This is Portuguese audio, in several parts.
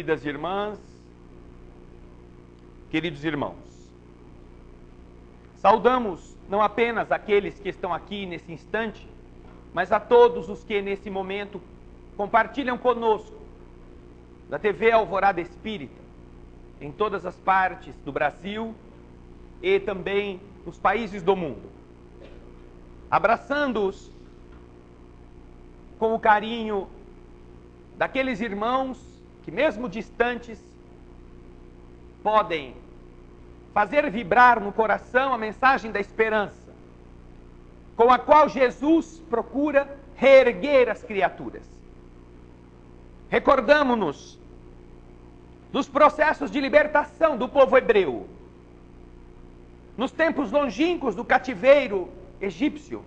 queridas irmãs, queridos irmãos. Saudamos não apenas aqueles que estão aqui nesse instante, mas a todos os que nesse momento compartilham conosco da TV Alvorada Espírita, em todas as partes do Brasil e também nos países do mundo. Abraçando-os com o carinho daqueles irmãos que, mesmo distantes, podem fazer vibrar no coração a mensagem da esperança, com a qual Jesus procura reerguer as criaturas. Recordamo-nos dos processos de libertação do povo hebreu, nos tempos longínquos do cativeiro egípcio,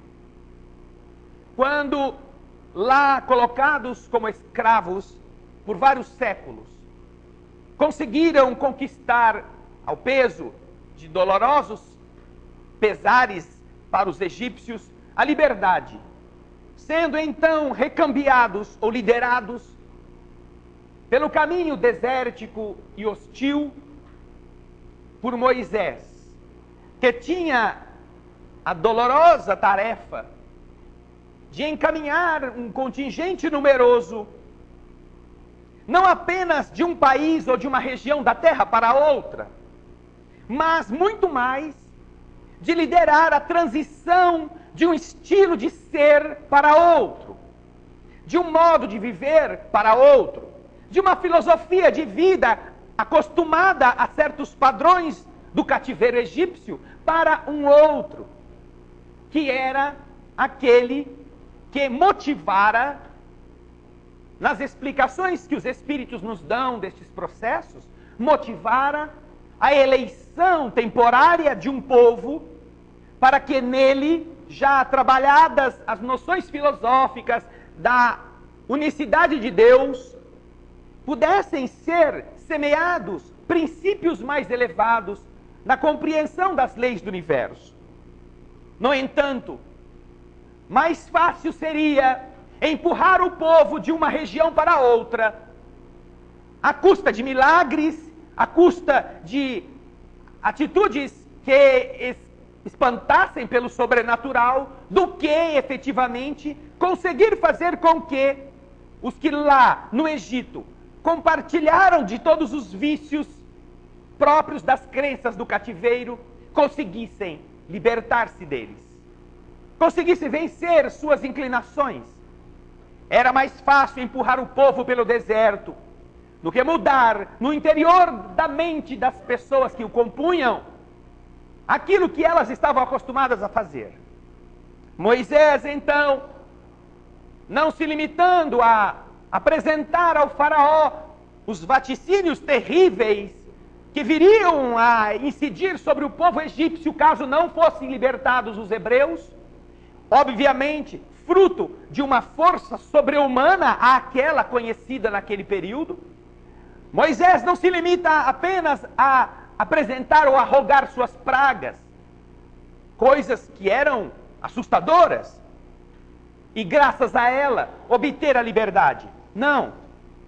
quando lá colocados como escravos por vários séculos, conseguiram conquistar, ao peso de dolorosos pesares para os egípcios, a liberdade, sendo então recambiados ou liderados pelo caminho desértico e hostil por Moisés, que tinha a dolorosa tarefa de encaminhar um contingente numeroso, não apenas de um país ou de uma região da terra para outra, mas muito mais de liderar a transição de um estilo de ser para outro, de um modo de viver para outro, de uma filosofia de vida acostumada a certos padrões do cativeiro egípcio para um outro, que era aquele que motivara, nas explicações que os Espíritos nos dão destes processos, motivara a eleição temporária de um povo para que nele, já trabalhadas as noções filosóficas da unicidade de Deus, pudessem ser semeados princípios mais elevados na compreensão das leis do universo. No entanto, mais fácil seria empurrar o povo de uma região para outra, à custa de milagres, à custa de atitudes que espantassem pelo sobrenatural, do que efetivamente conseguir fazer com que os que lá no Egito compartilharam de todos os vícios próprios das crenças do cativeiro, conseguissem libertar-se deles, conseguissem vencer suas inclinações. Era mais fácil empurrar o povo pelo deserto do que mudar no interior da mente das pessoas que o compunham aquilo que elas estavam acostumadas a fazer. Moisés, então, não se limitando a apresentar ao faraó os vaticínios terríveis que viriam a incidir sobre o povo egípcio caso não fossem libertados os hebreus, obviamente fruto de uma força sobre-humana àquela conhecida naquele período, Moisés não se limita apenas a apresentar ou a rogar suas pragas, coisas que eram assustadoras, e graças a ela obter a liberdade. Não,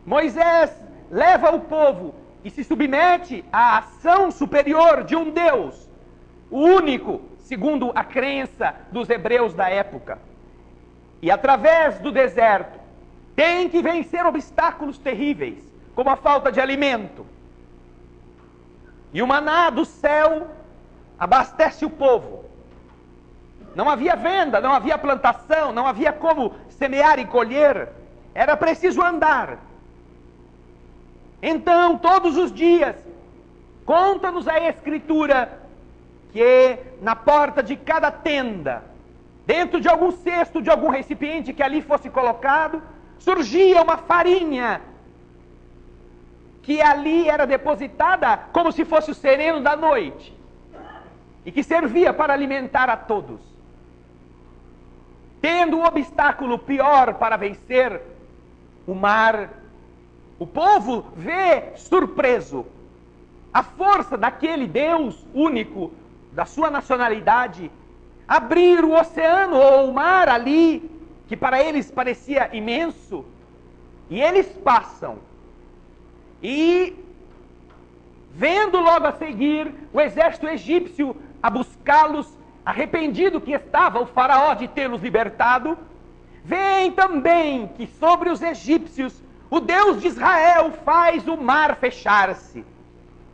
Moisés leva o povo e se submete à ação superior de um Deus, o único, segundo a crença dos hebreus da época. E através do deserto, tem que vencer obstáculos terríveis, como a falta de alimento. E o maná do céu abastece o povo. Não havia venda, não havia plantação, não havia como semear e colher. Era preciso andar. Então, todos os dias, conta-nos a Escritura que na porta de cada tenda, dentro de algum cesto, de algum recipiente que ali fosse colocado, surgia uma farinha que ali era depositada como se fosse o sereno da noite e que servia para alimentar a todos. Tendo o obstáculo pior para vencer, o mar, o povo vê surpreso a força daquele Deus único, da sua nacionalidade, abrir o oceano ou o mar ali, que para eles parecia imenso, e eles passam. E, vendo logo a seguir o exército egípcio a buscá-los, arrependido que estava o faraó de tê-los libertado, veem também que sobre os egípcios o Deus de Israel faz o mar fechar-se,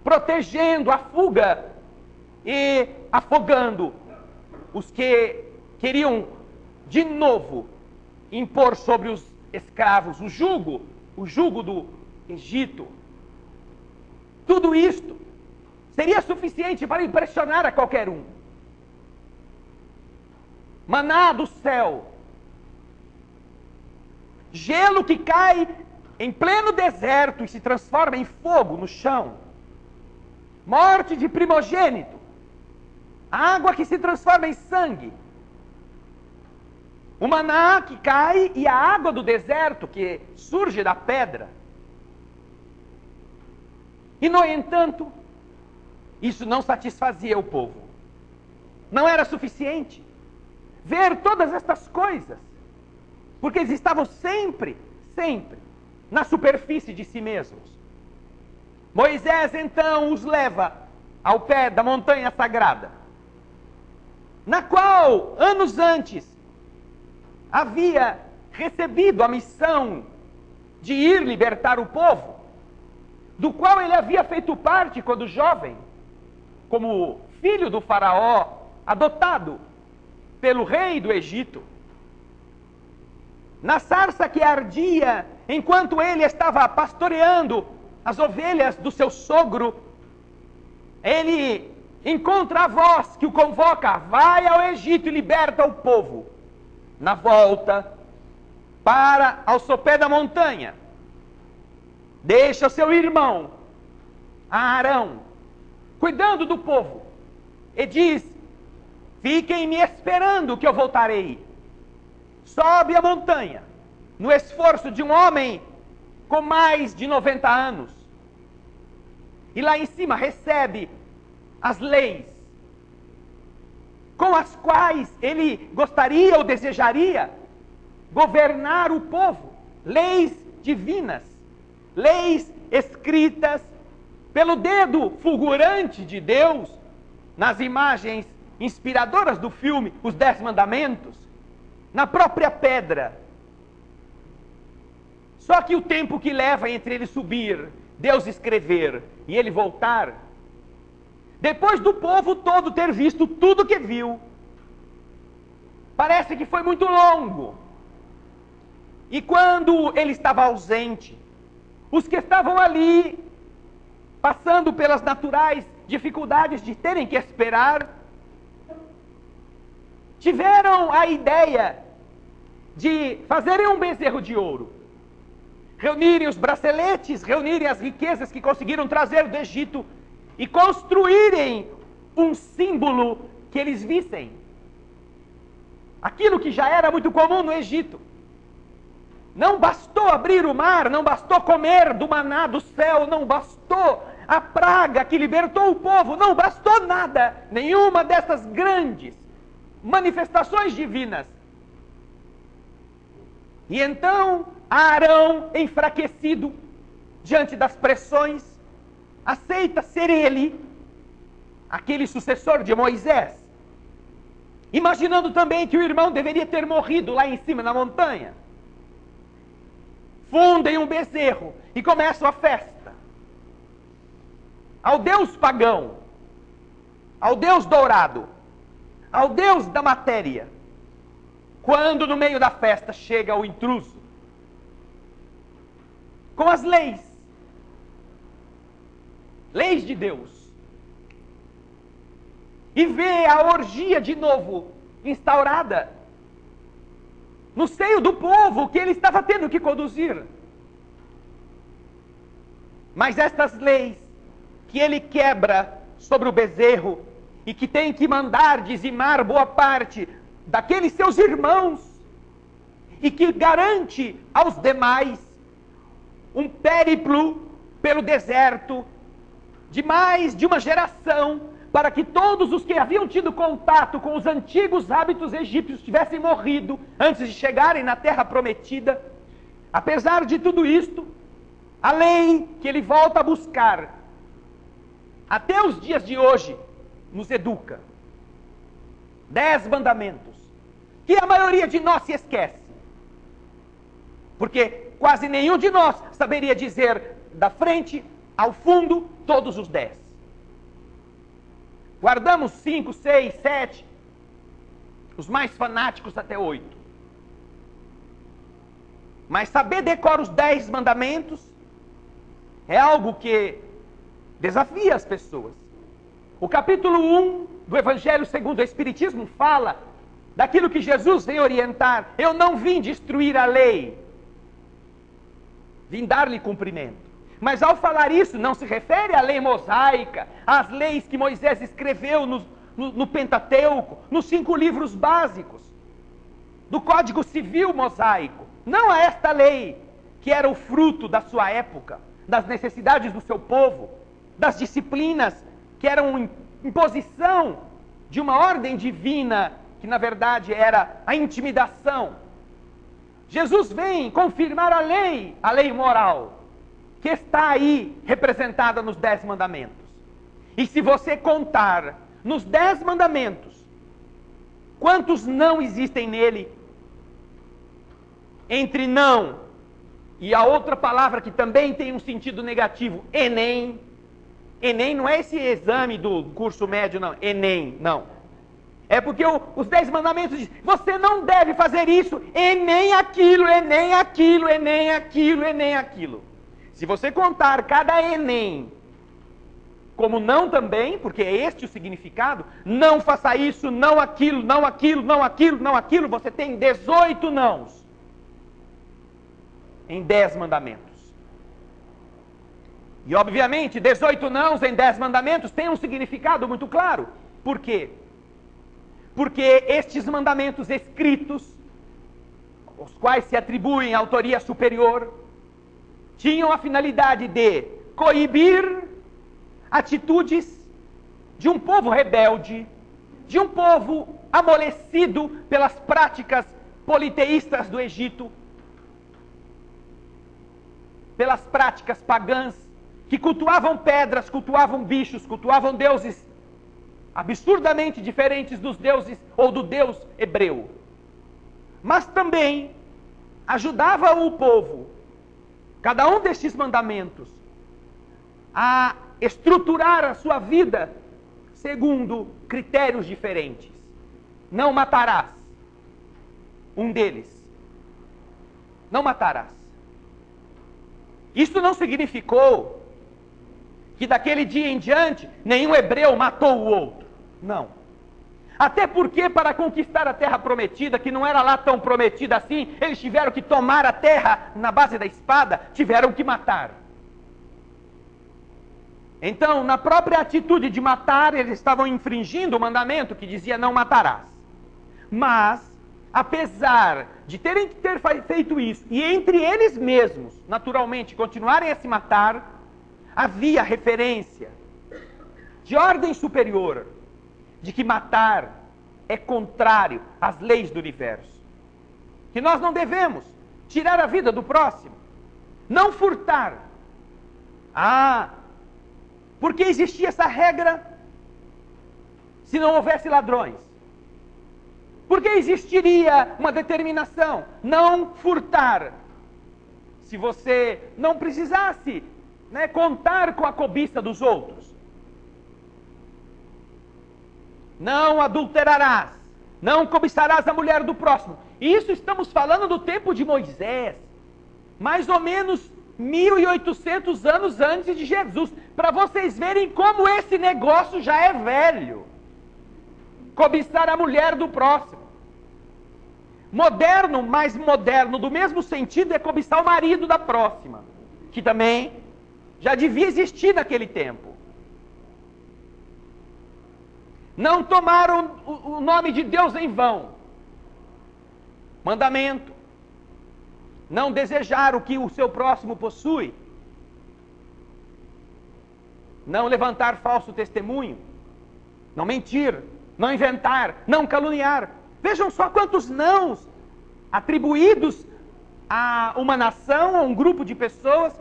protegendo a fuga e afogando os que queriam de novo impor sobre os escravos o jugo do Egito. Tudo isto seria suficiente para impressionar a qualquer um. Maná do céu, gelo que cai em pleno deserto e se transforma em fogo no chão, morte de primogênito, água que se transforma em sangue, o maná que cai e a água do deserto que surge da pedra. E, no entanto, isso não satisfazia o povo. Não era suficiente ver todas estas coisas, porque eles estavam sempre na superfície de si mesmos. Moisés, então, os leva ao pé da montanha sagrada, na qual, anos antes, havia recebido a missão de ir libertar o povo, do qual ele havia feito parte quando jovem, como filho do faraó, adotado pelo rei do Egito. Na sarça que ardia, enquanto ele estava pastoreando as ovelhas do seu sogro, ele encontra a voz que o convoca: vai ao Egito e liberta o povo. Na volta, para ao sopé da montanha, deixa o seu irmão, Arão, cuidando do povo, e diz: fiquem me esperando que eu voltarei. Sobe a montanha, no esforço de um homem com mais de 90 anos, e lá em cima recebe as leis, com as quais ele gostaria ou desejaria governar o povo. Leis divinas, leis escritas pelo dedo fulgurante de Deus, nas imagens inspiradoras do filme Os 10 Mandamentos, na própria pedra. Só que o tempo que leva entre ele subir, Deus escrever e ele voltar, depois do povo todo ter visto tudo que viu, parece que foi muito longo. E quando ele estava ausente, os que estavam ali, passando pelas naturais dificuldades de terem que esperar, tiveram a ideia de fazerem um bezerro de ouro, reunirem os braceletes, reunirem as riquezas que conseguiram trazer do Egito e construírem um símbolo que eles vissem. Aquilo que já era muito comum no Egito. Não bastou abrir o mar, não bastou comer do maná do céu, não bastou a praga que libertou o povo, não bastou nada, nenhuma dessas grandes manifestações divinas. E então Arão, enfraquecido diante das pressões, aceita ser ele aquele sucessor de Moisés, imaginando também que o irmão deveria ter morrido lá em cima na montanha. Fundem um bezerro e começam a festa ao Deus pagão, ao Deus dourado, ao Deus da matéria. Quando no meio da festa chega o intruso com as leis de Deus, e vê a orgia de novo instaurada no seio do povo que ele estava tendo que conduzir. Mas estas leis que ele quebra sobre o bezerro e que tem que mandar dizimar boa parte daqueles seus irmãos e que garante aos demais um périplo pelo deserto de mais de uma geração, para que todos os que haviam tido contato com os antigos hábitos egípcios tivessem morrido antes de chegarem na terra prometida. Apesar de tudo isto, A lei que ele volta a buscar, até os dias de hoje, nos educa. 10 mandamentos, que a maioria de nós se esquece. Porque quase nenhum de nós saberia dizer da frente ao fundo todos os 10. Guardamos 5, 6, 7, os mais fanáticos até 8. Mas saber decorar os 10 mandamentos é algo que desafia as pessoas. O capítulo 1 do Evangelho segundo o Espiritismo fala daquilo que Jesus vem orientar. Eu não vim destruir a lei, vim dar-lhe cumprimento. Mas ao falar isso, não se refere à lei mosaica, às leis que Moisés escreveu no Pentateuco, nos 5 livros básicos, do Código Civil mosaico. Não a esta lei, que era o fruto da sua época, das necessidades do seu povo, das disciplinas que eram imposição de uma ordem divina, que na verdade era a intimidação. Jesus vem confirmar a lei moral, que está aí representada nos 10 mandamentos. E se você contar nos 10 mandamentos, quantos não existem nele? Entre não e a outra palavra que também tem um sentido negativo, Enem. Enem não é esse exame do curso médio, não. Enem, não. É porque os 10 mandamentos dizem, você não deve fazer isso, e nem aquilo, e nem aquilo, e nem aquilo, e nem aquilo. Se você contar cada Enem como não também, porque é este o significado, não faça isso, não aquilo, não aquilo, não aquilo, não aquilo, você tem 18 nãos em 10 mandamentos. E obviamente 18 nãos em 10 mandamentos tem um significado muito claro. Por quê? Porque estes mandamentos escritos, os quais se atribuem autoria superior, tinham a finalidade de coibir atitudes de um povo rebelde, de um povo amolecido pelas práticas politeístas do Egito, pelas práticas pagãs, que cultuavam pedras, cultuavam bichos, cultuavam deuses absurdamente diferentes dos deuses ou do Deus hebreu. Mas também ajudava o povo, cada um destes mandamentos, a estruturar a sua vida segundo critérios diferentes. Não matarás. Um deles. Não matarás. Isso não significou que daquele dia em diante nenhum hebreu matou o outro. Não. Até porque para conquistar a terra prometida, que não era lá tão prometida assim, eles tiveram que tomar a terra na base da espada, tiveram que matar. Então, na própria atitude de matar, eles estavam infringindo o mandamento que dizia não matarás. Mas, apesar de terem que ter feito isso, e entre eles mesmos, naturalmente, continuarem a se matar, havia referência de ordem superior, de que matar é contrário às leis do universo. Que nós não devemos tirar a vida do próximo, não furtar. Porque existia essa regra se não houvesse ladrões? Por que existiria uma determinação? Não furtar. Se você não precisasse, contar com a cobiça dos outros. Não adulterarás. Não cobiçarás a mulher do próximo. Isso estamos falando do tempo de Moisés. Mais ou menos 1800 anos antes de Jesus. Para vocês verem como esse negócio já é velho. Cobiçar a mulher do próximo. Moderno, mais moderno, do mesmo sentido, é cobiçar o marido da próxima. Que também já devia existir naquele tempo. Não tomaram o nome de Deus em vão. Mandamento. Não desejar o que o seu próximo possui. Não levantar falso testemunho. Não mentir. Não inventar. Não caluniar. Vejam só quantos nãos atribuídos a uma nação, a um grupo de pessoas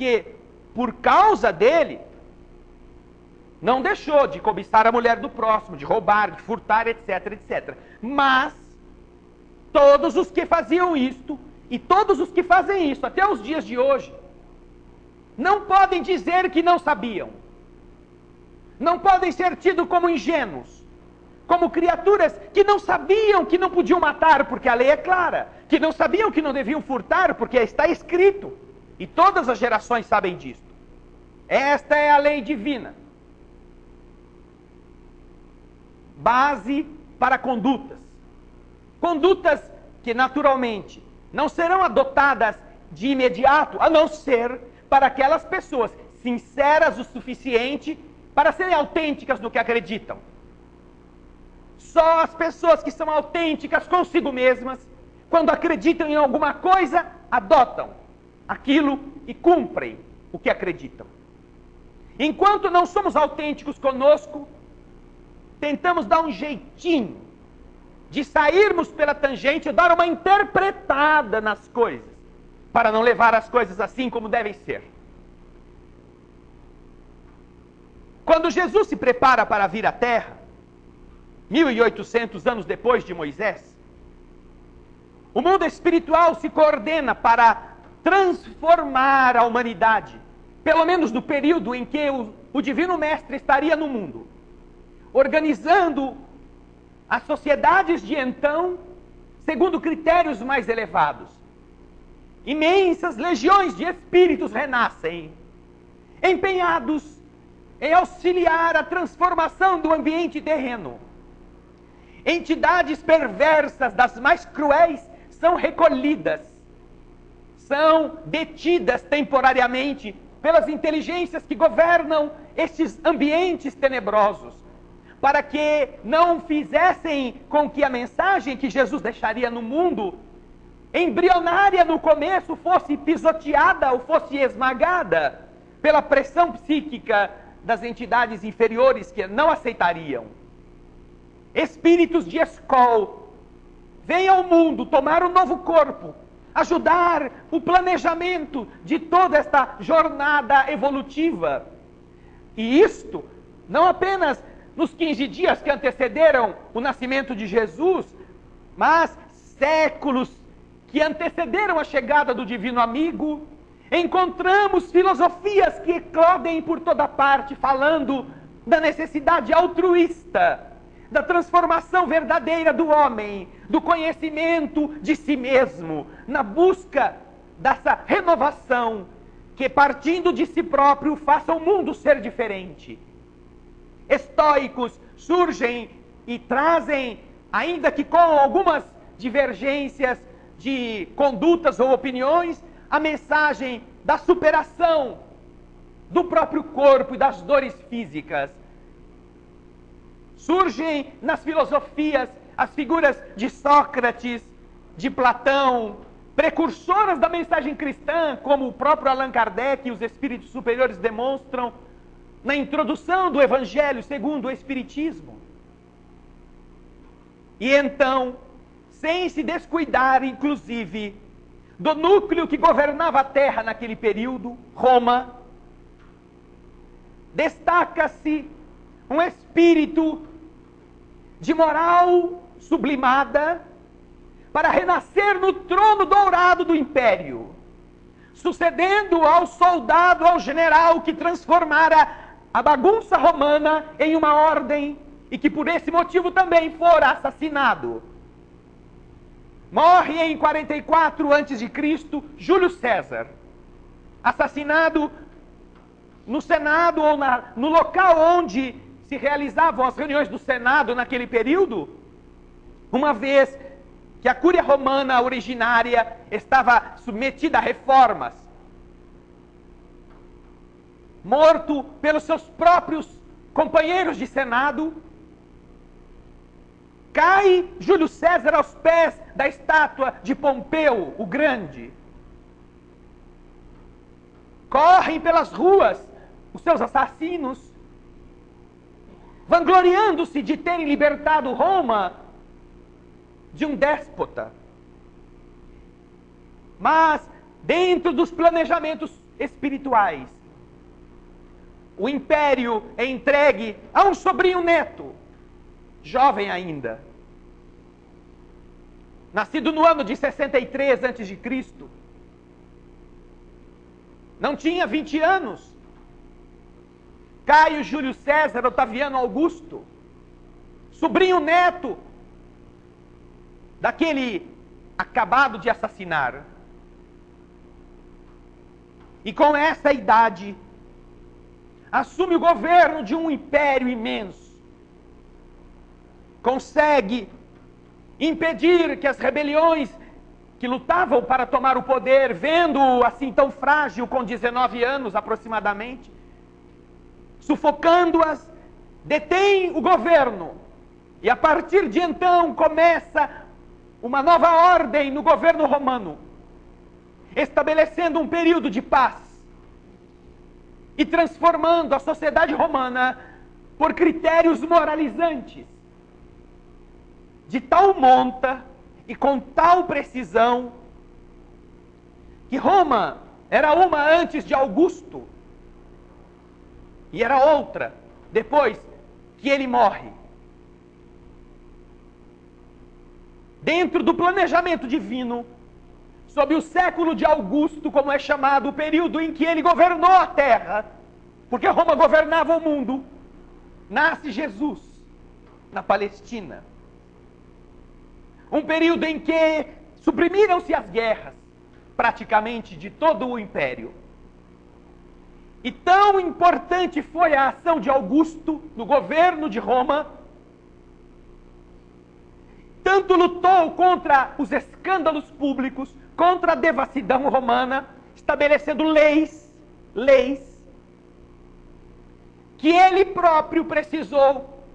que, por causa dele, não deixou de cobiçar a mulher do próximo, de roubar, de furtar, etc, etc. Mas todos os que faziam isto, e todos os que fazem isso até os dias de hoje, não podem dizer que não sabiam. Não podem ser tidos como ingênuos, como criaturas que não sabiam que não podiam matar, porque a lei é clara, que não sabiam que não deviam furtar, porque está escrito. E todas as gerações sabem disso. Esta é a lei divina. Base para condutas. Condutas que naturalmente não serão adotadas de imediato, a não ser para aquelas pessoas sinceras o suficiente para serem autênticas no que acreditam. Só as pessoas que são autênticas consigo mesmas, quando acreditam em alguma coisa, adotam aquilo e cumprem o que acreditam. Enquanto não somos autênticos conosco, tentamos dar um jeitinho de sairmos pela tangente e dar uma interpretada nas coisas, para não levar as coisas assim como devem ser. Quando Jesus se prepara para vir à Terra, 1800 anos depois de Moisés, o mundo espiritual se coordena para transformar a humanidade, pelo menos no período em que o Divino Mestre estaria no mundo, organizando as sociedades de então, segundo critérios mais elevados. Imensas legiões de espíritos renascem, empenhados em auxiliar a transformação do ambiente terreno. Entidades perversas das mais cruéis são recolhidas, são detidas temporariamente pelas inteligências que governam estes ambientes tenebrosos, para que não fizessem com que a mensagem que Jesus deixaria no mundo, embrionária no começo, fosse pisoteada ou fosse esmagada pela pressão psíquica das entidades inferiores que não aceitariam. Espíritos de escol vêm ao mundo tomar um novo corpo, ajudar o planejamento de toda esta jornada evolutiva. E isto não apenas nos 15 dias que antecederam o nascimento de Jesus, mas séculos que antecederam a chegada do Divino Amigo. Encontramos filosofias que eclodem por toda parte, falando da necessidade altruísta, da transformação verdadeira do homem, do conhecimento de si mesmo, na busca dessa renovação, que partindo de si próprio faça o mundo ser diferente. Estoicos surgem e trazem, ainda que com algumas divergências de condutas ou opiniões, a mensagem da superação do próprio corpo e das dores físicas. Surgem nas filosofias as figuras de Sócrates, de Platão, precursoras da mensagem cristã, como o próprio Allan Kardec e os espíritos superiores demonstram na introdução do Evangelho segundo o Espiritismo. E então, sem se descuidar, inclusive, do núcleo que governava a Terra naquele período, Roma, destaca-se um espírito de moral sublimada para renascer no trono dourado do império, sucedendo ao soldado, ao general que transformara a bagunça romana em uma ordem e que por esse motivo também fora assassinado. Morre em 44 a.C. Júlio César, assassinado no Senado ou no local onde se realizavam as reuniões do Senado naquele período, uma vez que a Cúria Romana originária estava submetida a reformas. Morto pelos seus próprios companheiros de Senado, cai Júlio César aos pés da estátua de Pompeu, o Grande. Correm pelas ruas os seus assassinos, vangloriando-se de terem libertado Roma de um déspota. Mas, dentro dos planejamentos espirituais. O império é entregue a um sobrinho neto, jovem ainda, nascido no ano de 63 a.C., não tinha 20 anos. Caio Júlio César Otaviano Augusto, sobrinho neto daquele acabado de assassinar. E com essa idade, assume o governo de um império imenso. Consegue impedir que as rebeliões que lutavam para tomar o poder, vendo-o assim tão frágil, com 19 anos aproximadamente, sufocando-as, detém o governo. E a partir de então começa uma nova ordem no governo romano, estabelecendo um período de paz e transformando a sociedade romana por critérios moralizantes, de tal monta e com tal precisão, que Roma era uma antes de Augusto e era outra depois que ele morre. Dentro do planejamento divino, sob o século de Augusto, como é chamado, o período em que ele governou a terra, porque Roma governava o mundo, nasce Jesus na Palestina. Um período em que suprimiram-se as guerras, praticamente, de todo o império. E tão importante foi a ação de Augusto no governo de Roma, tanto lutou contra os escândalos públicos, contra a devassidão romana, estabelecendo leis, que ele próprio precisou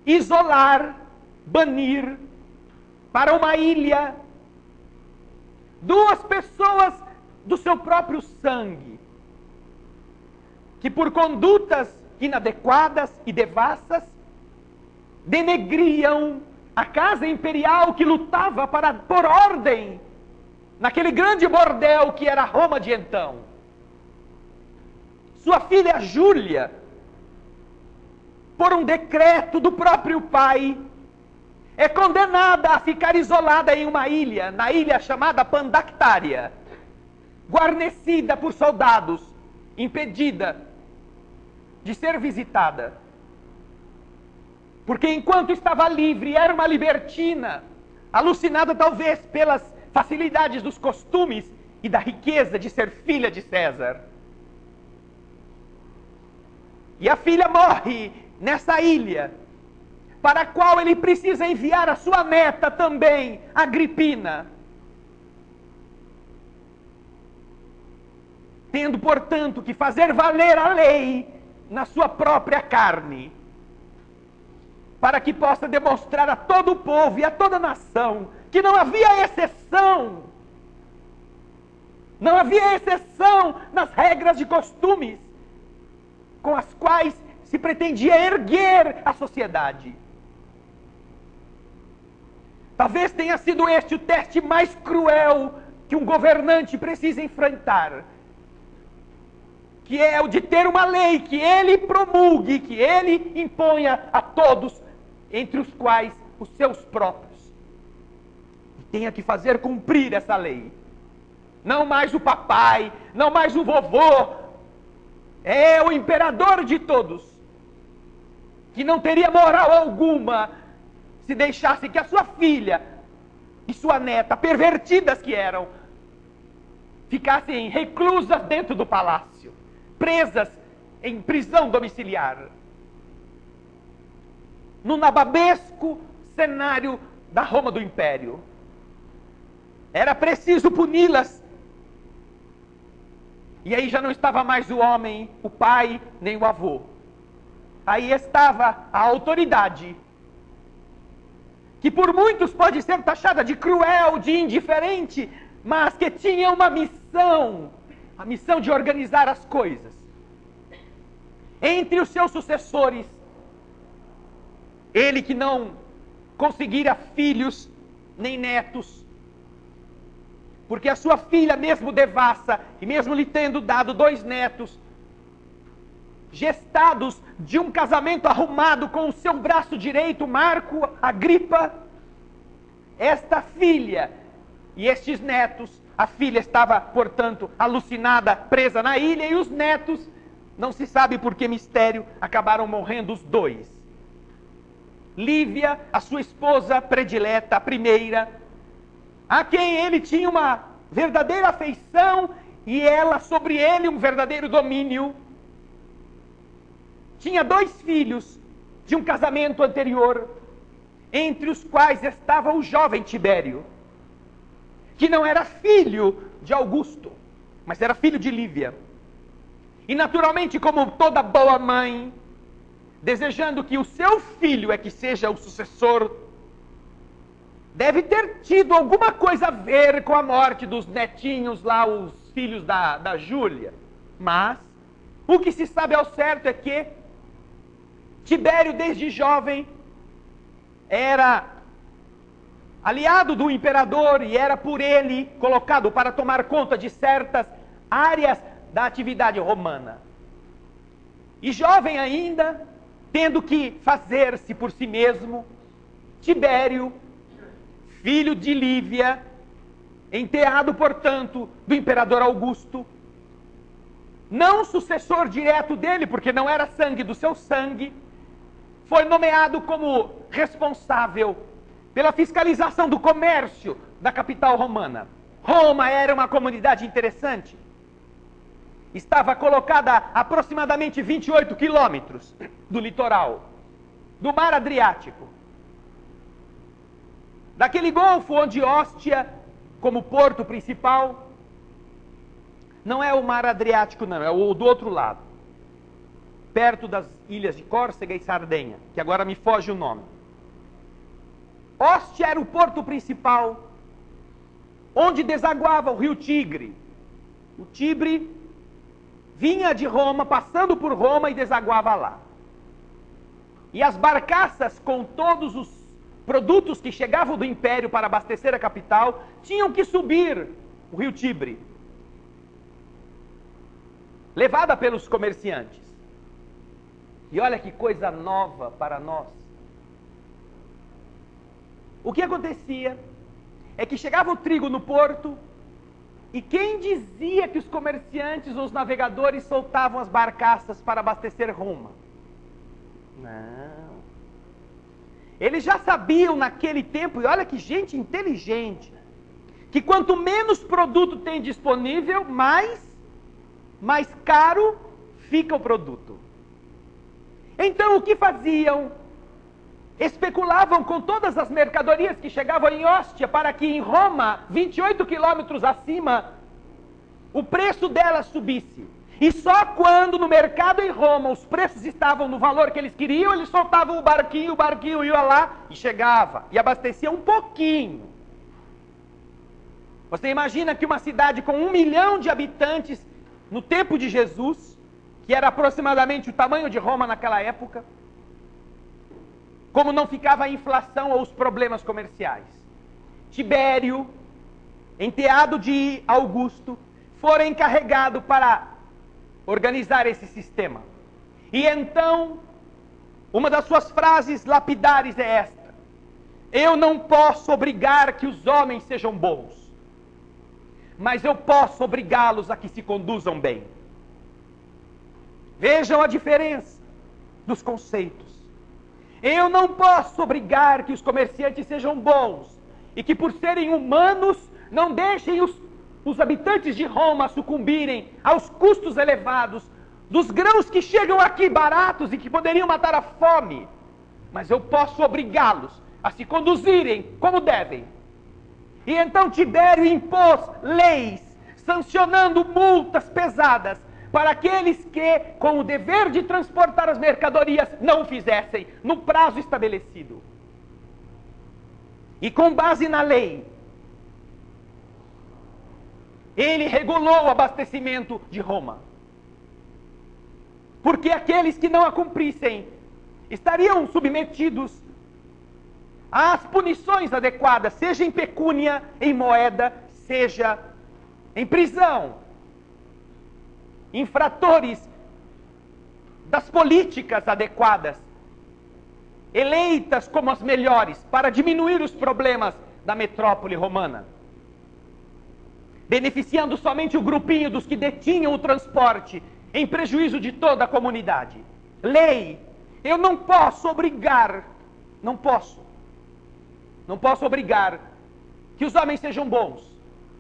isolar, banir para uma ilha 2 pessoas do seu próprio sangue, que por condutas inadequadas e devassas denegriam a casa imperial que lutava para pôr ordem naquele grande bordel que era Roma de então. Sua filha Júlia, por um decreto do próprio pai, é condenada a ficar isolada em uma ilha, na ilha chamada Pandactária, guarnecida por soldados, impedida de ser visitada. Porque enquanto estava livre, era uma libertina, alucinada talvez pelas facilidades dos costumes e da riqueza de ser filha de César. E a filha morre nessa ilha, para a qual ele precisa enviar a sua neta também, Agripina. Tendo, portanto, que fazer valer a lei na sua própria carne, para que possa demonstrar a todo o povo e a toda a nação que não havia exceção. Não havia exceção nas regras de costumes com as quais se pretendia erguer a sociedade. Talvez tenha sido este o teste mais cruel que um governante precisa enfrentar, que é o de ter uma lei que ele promulgue, que ele imponha a todos, entre os quais os seus próprios, e tenha que fazer cumprir essa lei. Não mais o papai, não mais o vovô, é o imperador de todos, que não teria moral alguma se deixasse que a sua filha e sua neta, pervertidas que eram, ficassem reclusas dentro do palácio, presas em prisão domiciliar, no nababesco cenário da Roma do Império. Era preciso puni-las. E aí já não estava mais o homem, o pai, nem o avô. Aí estava a autoridade, que por muitos pode ser taxada de cruel, de indiferente, mas que tinha uma missão, a missão de organizar as coisas. Entre os seus sucessores, ele que não conseguira filhos nem netos, porque a sua filha, mesmo devassa, e mesmo lhe tendo dado 2 netos, gestados de um casamento arrumado com o seu braço direito, Marco Agripa, esta filha e estes netos, a filha estava, portanto, alucinada, presa na ilha, e os netos, não se sabe por que mistério, acabaram morrendo os 2. Lívia, a sua esposa predileta, a primeira, a quem ele tinha uma verdadeira afeição e ela sobre ele um verdadeiro domínio. Tinha 2 filhos de um casamento anterior, entre os quais estava o jovem Tibério, que não era filho de Augusto, mas era filho de Lívia. E naturalmente, como toda boa mãe, desejando que o seu filho é que seja o sucessor, deve ter tido alguma coisa a ver com a morte dos netinhos lá, os filhos da Júlia. Mas o que se sabe ao certo é que Tibério, desde jovem, era aliado do imperador e era por ele colocado para tomar conta de certas áreas da atividade romana. E jovem ainda, tendo que fazer-se por si mesmo, Tibério, filho de Lívia, enteado, portanto, do imperador Augusto, não sucessor direto dele, porque não era sangue do seu sangue, foi nomeado como responsável pela fiscalização do comércio da capital romana. Roma era uma comunidade interessante. Estava colocada a aproximadamente 28 quilômetros do litoral, do mar Adriático. Daquele golfo onde Óstia, como porto principal, não é o mar Adriático não, é o do outro lado, perto das ilhas de Córcega e Sardenha, que agora me foge o nome. Óstia era o porto principal, onde desaguava o rio Tigre. O Tibre vinha de Roma, passando por Roma e desaguava lá. E as barcaças com todos os produtos que chegavam do império para abastecer a capital, tinham que subir o rio Tibre, levada pelos comerciantes. E olha que coisa nova para nós. O que acontecia é que chegava o trigo no porto, e quem dizia que os comerciantes ou os navegadores soltavam as barcaças para abastecer Roma? Não. Eles já sabiam naquele tempo, e olha que gente inteligente, que quanto menos produto tem disponível, mais caro fica o produto. Então o que faziam? Especulavam com todas as mercadorias que chegavam em Óstia, para que em Roma, 28 quilômetros acima, o preço delas subisse. E só quando no mercado em Roma os preços estavam no valor que eles queriam, eles soltavam o barquinho ia lá e chegava, e abastecia um pouquinho. Você imagina que uma cidade com 1 milhão de habitantes, no tempo de Jesus, que era aproximadamente o tamanho de Roma naquela época, como não ficava a inflação ou os problemas comerciais. Tibério, enteado de Augusto, fora encarregado para organizar esse sistema. E então, uma das suas frases lapidares é esta: eu não posso obrigar que os homens sejam bons, mas eu posso obrigá-los a que se conduzam bem. Vejam a diferença dos conceitos. Eu não posso obrigar que os comerciantes sejam bons, e que por serem humanos, não deixem os habitantes de Roma sucumbirem aos custos elevados dos grãos que chegam aqui baratos e que poderiam matar a fome. Mas eu posso obrigá-los a se conduzirem como devem. E então Tibério impôs leis, sancionando multas pesadas para aqueles que, com o dever de transportar as mercadorias, não o fizessem no prazo estabelecido. E com base na lei, ele regulou o abastecimento de Roma. Porque aqueles que não a cumprissem estariam submetidos às punições adequadas, seja em pecúnia, em moeda, seja em prisão, infratores das políticas adequadas, eleitas como as melhores para diminuir os problemas da metrópole romana, beneficiando somente o grupinho dos que detinham o transporte, em prejuízo de toda a comunidade. Lei, eu não posso obrigar, não posso obrigar que os homens sejam bons,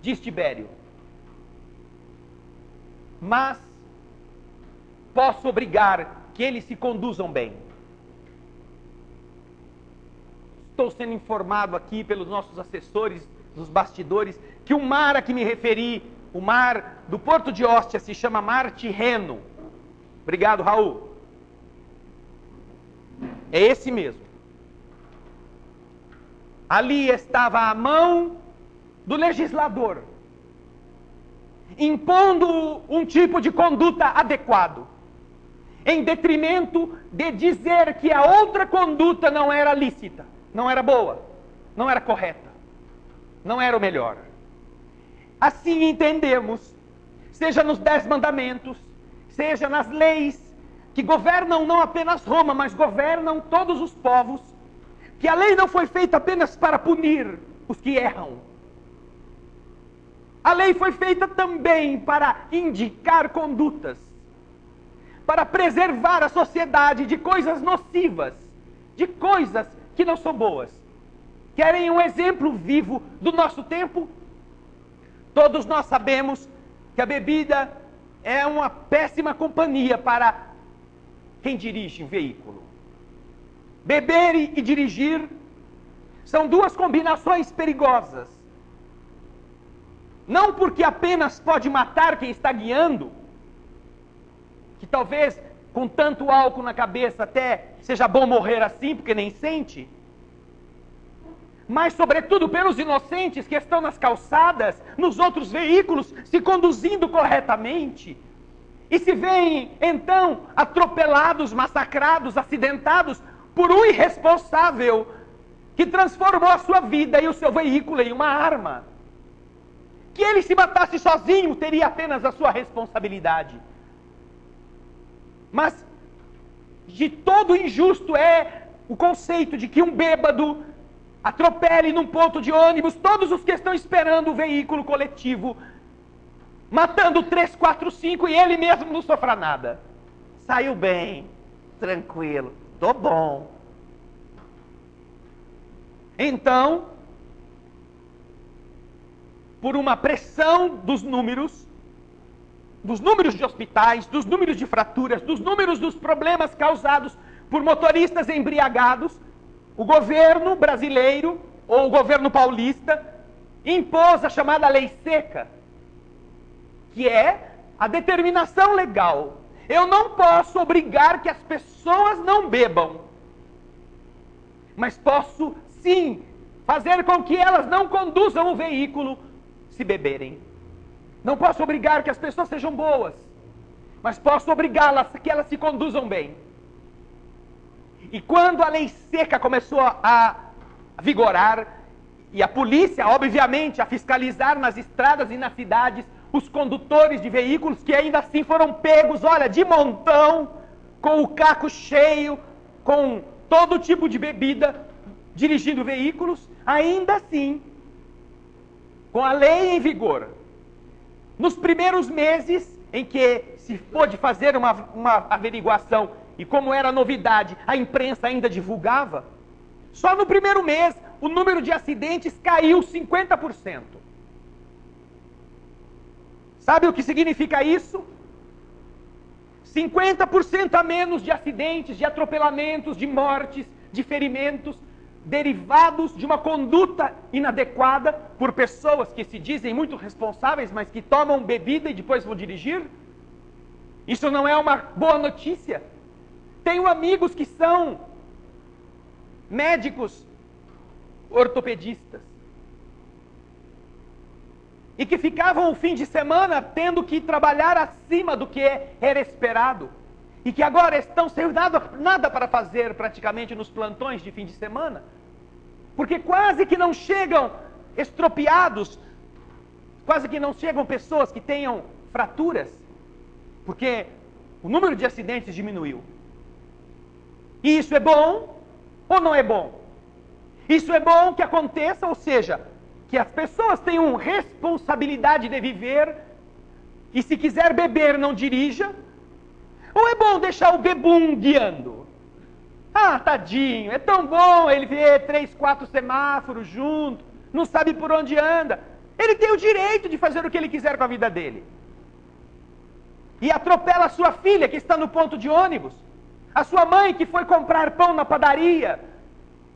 diz Tibério. Mas posso obrigar que eles se conduzam bem. Estou sendo informado aqui pelos nossos assessores nos bastidores que o mar a que me referi, o mar do Porto de Ostia, se chama Mar Tirreno. Obrigado, Raul. É esse mesmo. Ali estava a mão do legislador, impondo um tipo de conduta adequado, em detrimento de dizer que a outra conduta não era lícita, não era boa, não era correta, não era o melhor. Assim entendemos, seja nos 10 mandamentos, seja nas leis que governam não apenas Roma, mas governam todos os povos, que a lei não foi feita apenas para punir os que erram. A lei foi feita também para indicar condutas, para preservar a sociedade de coisas nocivas, de coisas que não são boas. Querem um exemplo vivo do nosso tempo? Todos nós sabemos que a bebida é uma péssima companhia para quem dirige um veículo. Beber e dirigir são duas combinações perigosas. Não porque apenas pode matar quem está guiando, que talvez com tanto álcool na cabeça até seja bom morrer assim, porque nem sente, mas sobretudo pelos inocentes que estão nas calçadas, nos outros veículos, se conduzindo corretamente, e se veem então atropelados, massacrados, acidentados por um irresponsável que transformou a sua vida e o seu veículo em uma arma. Que ele se matasse sozinho teria apenas a sua responsabilidade. Mas de todo injusto é o conceito de que um bêbado atropele num ponto de ônibus todos os que estão esperando o veículo coletivo, matando 3, 4, 5 e ele mesmo não sofra nada. Saiu bem, tranquilo, tô bom. Então, por uma pressão dos números de hospitais, dos números de fraturas, dos números dos problemas causados por motoristas embriagados, o governo brasileiro, ou o governo paulista, impôs a chamada lei seca, que é a determinação legal. Eu não posso obrigar que as pessoas não bebam, mas posso sim fazer com que elas não conduzam o veículo se beberem. Não posso obrigar que as pessoas sejam boas, mas posso obrigá-las a que elas se conduzam bem. E quando a lei seca começou a vigorar, e a polícia, obviamente, a fiscalizar nas estradas e nas cidades os condutores de veículos que ainda assim foram pegos, olha, de montão, com o caco cheio, com todo tipo de bebida, dirigindo veículos, ainda assim, com a lei em vigor, nos primeiros meses em que se pôde fazer uma averiguação, e como era novidade, a imprensa ainda divulgava, só no primeiro mês o número de acidentes caiu 50%. Sabe o que significa isso? 50% a menos de acidentes, de atropelamentos, de mortes, de ferimentos, derivados de uma conduta inadequada por pessoas que se dizem muito responsáveis, mas que tomam bebida e depois vão dirigir? Isso não é uma boa notícia? Tenho amigos que são médicos ortopedistas e que ficavam o fim de semana tendo que trabalhar acima do que era esperado e que agora estão sem nada para fazer praticamente nos plantões de fim de semana, porque quase que não chegam estropiados quase que não chegam pessoas que tenham fraturas, porque o número de acidentes diminuiu. E isso é bom ou não é bom? Isso é bom que aconteça, ou seja, que as pessoas tenham responsabilidade de viver, e se quiser beber, não dirija? Ou é bom deixar o bebum guiando? Ah, tadinho, é tão bom ele ver 3, 4 semáforos junto, não sabe por onde anda. Ele tem o direito de fazer o que ele quiser com a vida dele. E atropela a sua filha que está no ponto de ônibus, a sua mãe que foi comprar pão na padaria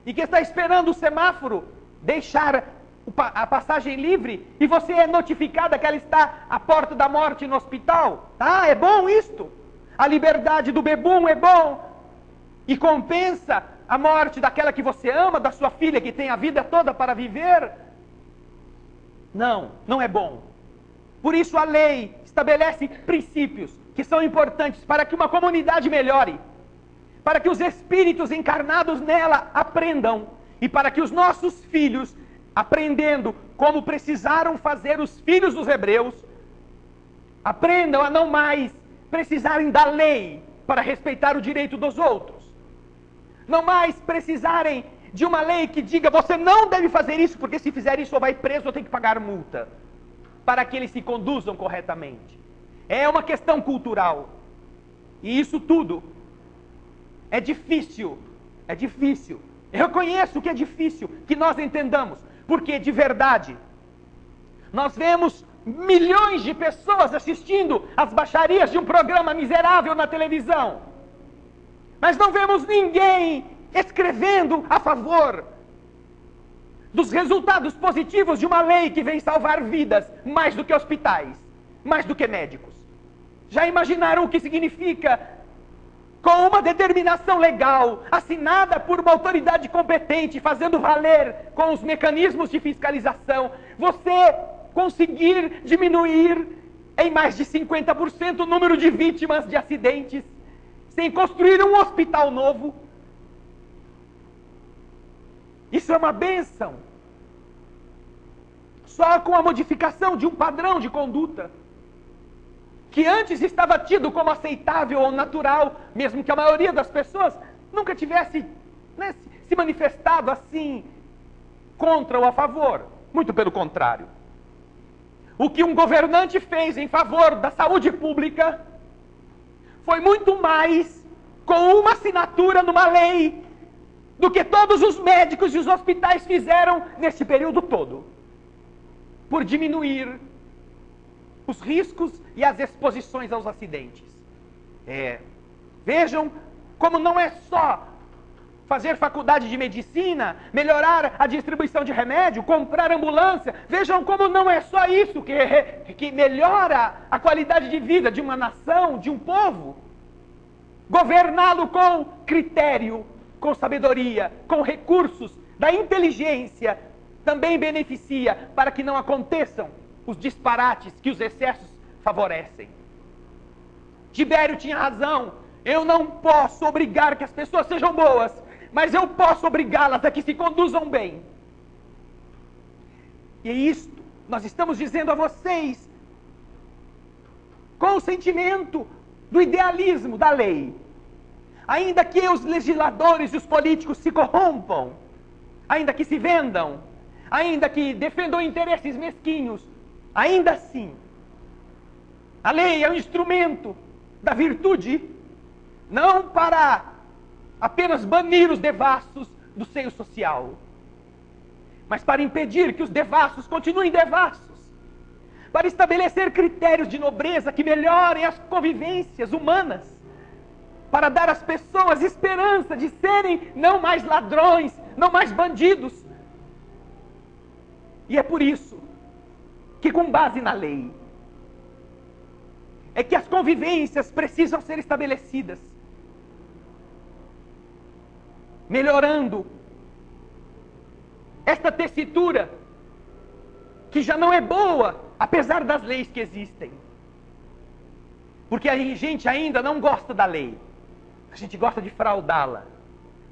e que está esperando o semáforo deixar a passagem livre, e você é notificada que ela está à porta da morte no hospital. Ah, é bom isto? A liberdade do bebum é bom e compensa a morte daquela que você ama, da sua filha que tem a vida toda para viver? Não, não é bom. Por isso a lei estabelece princípios que são importantes para que uma comunidade melhore, para que os espíritos encarnados nela aprendam, e para que os nossos filhos, aprendendo como precisaram fazer os filhos dos hebreus, aprendam a não mais precisarem da lei para respeitar o direito dos outros, não mais precisarem de uma lei que diga: você não deve fazer isso, porque se fizer isso ou vai preso ou tem que pagar multa, para que eles se conduzam corretamente. É uma questão cultural, e isso tudo é difícil, é difícil. Eu reconheço que é difícil que nós entendamos, porque de verdade nós vemos milhões de pessoas assistindo às baixarias de um programa miserável na televisão, mas não vemos ninguém escrevendo a favor dos resultados positivos de uma lei que vem salvar vidas mais do que hospitais, mais do que médicos. Já imaginaram o que significa, com uma determinação legal, assinada por uma autoridade competente, fazendo valer com os mecanismos de fiscalização, você conseguir diminuir em mais de 50% o número de vítimas de acidentes, sem construir um hospital novo? Isso é uma bênção. Só com a modificação de um padrão de conduta, que antes estava tido como aceitável ou natural, mesmo que a maioria das pessoas nunca tivesse, se manifestado assim, contra ou a favor. Muito pelo contrário. O que um governante fez em favor da saúde pública foi muito mais com uma assinatura numa lei do que todos os médicos e os hospitais fizeram nesse período todo, por diminuir os riscos e as exposições aos acidentes. Vejam como não é só fazer faculdade de medicina, melhorar a distribuição de remédio, comprar ambulância. Vejam como não é só isso que melhora a qualidade de vida de uma nação, de um povo. Governá-lo com critério, com sabedoria, com recursos da inteligência, também beneficia para que não aconteçam os disparates que os excessos favorecem. Tibério tinha razão. Eu não posso obrigar que as pessoas sejam boas, mas eu posso obrigá-las a que se conduzam bem. E é isto nós estamos dizendo a vocês, com o sentimento do idealismo da lei. Ainda que os legisladores e os políticos se corrompam, ainda que se vendam, ainda que defendam interesses mesquinhos, ainda assim, a lei é um instrumento da virtude, não para apenas banir os devassos do seio social, mas para impedir que os devassos continuem devassos, para estabelecer critérios de nobreza que melhorem as convivências humanas, para dar às pessoas esperança de serem não mais ladrões, não mais bandidos. E é por isso que, com base na lei, é que as convivências precisam ser estabelecidas, melhorando esta tessitura que já não é boa, apesar das leis que existem. Porque a gente ainda não gosta da lei, a gente gosta de fraudá-la.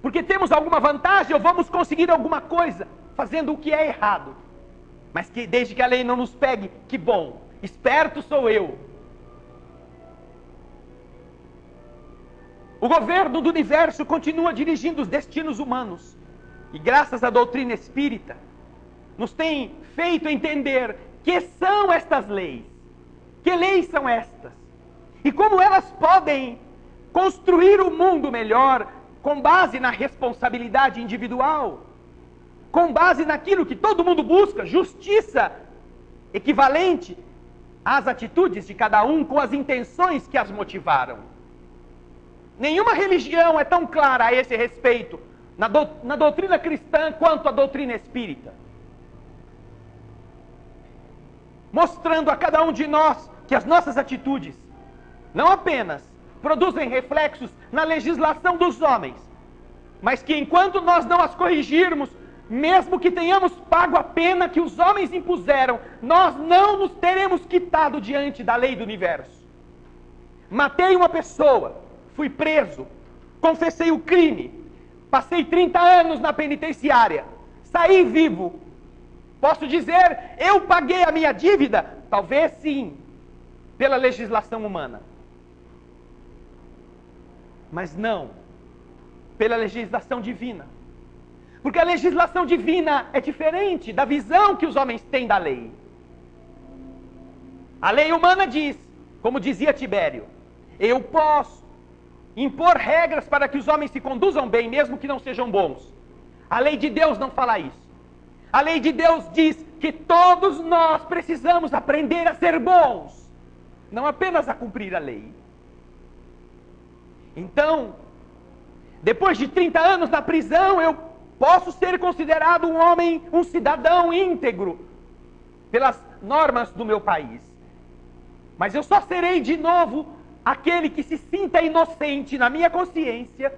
Porque temos alguma vantagem ou vamos conseguir alguma coisa fazendo o que é errado. Mas que desde que a lei não nos pegue, que bom, esperto sou eu. O governo do universo continua dirigindo os destinos humanos. E graças à doutrina espírita, nos tem feito entender que são estas leis. Que leis são estas? E como elas podem construir um mundo melhor com base na responsabilidade individual, com base naquilo que todo mundo busca, justiça equivalente às atitudes de cada um com as intenções que as motivaram. Nenhuma religião é tão clara a esse respeito, na doutrina cristã quanto a doutrina espírita. Mostrando a cada um de nós que as nossas atitudes não apenas produzem reflexos na legislação dos homens, mas que enquanto nós não as corrigirmos, mesmo que tenhamos pago a pena que os homens impuseram, nós não nos teremos quitado diante da lei do universo. Matei uma pessoa, fui preso, confessei o crime, passei 30 anos na penitenciária, saí vivo. Posso dizer, eu paguei a minha dívida? Talvez sim, pela legislação humana. Mas não pela legislação divina. Porque a legislação divina é diferente da visão que os homens têm da lei. A lei humana diz, como dizia Tibério, eu posso impor regras para que os homens se conduzam bem, mesmo que não sejam bons. A lei de Deus não fala isso. A lei de Deus diz que todos nós precisamos aprender a ser bons, não apenas a cumprir a lei. Então, depois de 30 anos na prisão, eu posso ser considerado um homem, um cidadão íntegro, pelas normas do meu país. Mas eu só serei de novo aquele que se sinta inocente na minha consciência,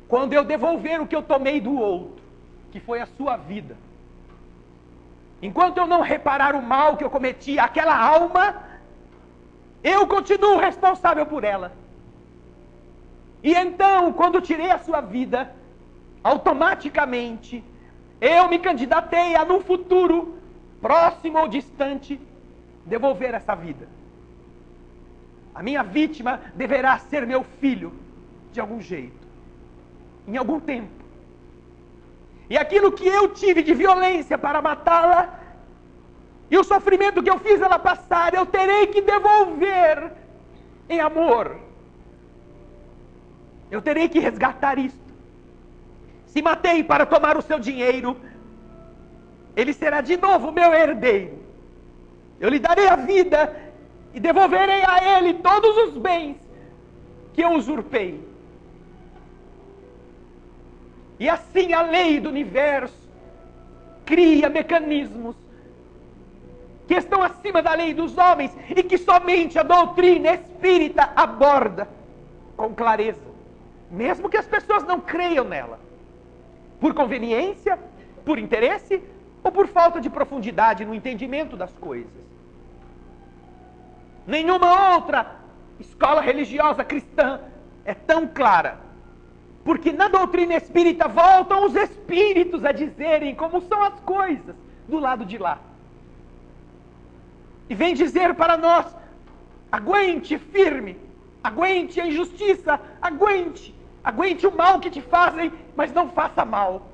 quando eu devolver o que eu tomei do outro, que foi a sua vida. Enquanto eu não reparar o mal que eu cometi àquela alma, eu continuo responsável por ela. E então, quando tirei a sua vida, automaticamente, eu me candidatei a, num futuro, próximo ou distante, devolver essa vida. A minha vítima deverá ser meu filho, de algum jeito, em algum tempo. E aquilo que eu tive de violência para matá-la, e o sofrimento que eu fiz ela passar, eu terei que devolver em amor. Eu terei que resgatar isto. Se matei para tomar o seu dinheiro, ele será de novo meu herdeiro. Eu lhe darei a vida e devolverei a ele todos os bens que eu usurpei. E assim a lei do universo cria mecanismos que estão acima da lei dos homens e que somente a doutrina espírita aborda com clareza, mesmo que as pessoas não creiam nela, por conveniência, por interesse ou por falta de profundidade no entendimento das coisas. Nenhuma outra escola religiosa cristã é tão clara, porque na doutrina espírita voltam os espíritos a dizerem como são as coisas do lado de lá. E vem dizer para nós, aguente firme, aguente a injustiça, aguente o mal que te fazem, mas não faça mal.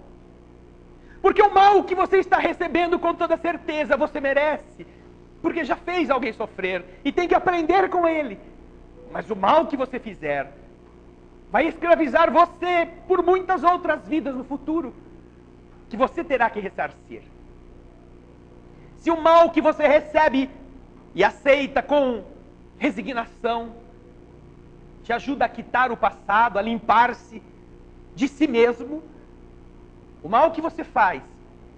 Porque o mal que você está recebendo com toda certeza você merece, porque já fez alguém sofrer e tem que aprender com ele. Mas o mal que você fizer vai escravizar você por muitas outras vidas no futuro, que você terá que ressarcir. Se o mal que você recebe e aceita com resignação te ajuda a quitar o passado, a limpar-se de si mesmo, o mal que você faz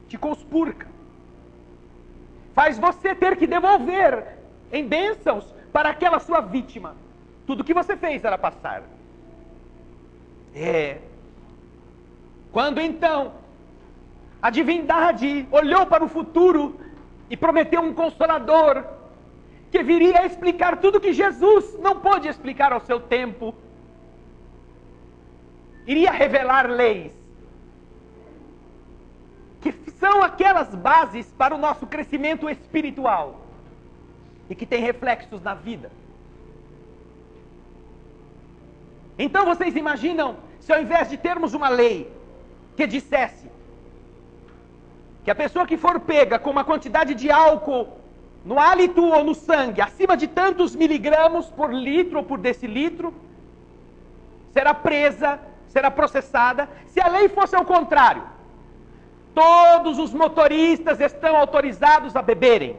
te conspurca, faz você ter que devolver em bênçãos para aquela sua vítima tudo que você fez ela passar. Quando então a divindade olhou para o futuro e prometeu um consolador que viria a explicar tudo que Jesus não pôde explicar ao seu tempo, iria revelar leis que são aquelas bases para o nosso crescimento espiritual e que tem reflexos na vida. Então vocês imaginam, se ao invés de termos uma lei que dissesse que a pessoa que for pega com uma quantidade de álcool no hálito ou no sangue acima de tantos miligramas por litro ou por decilitro, será presa, será processada. Se a lei fosse ao contrário, todos os motoristas estão autorizados a beberem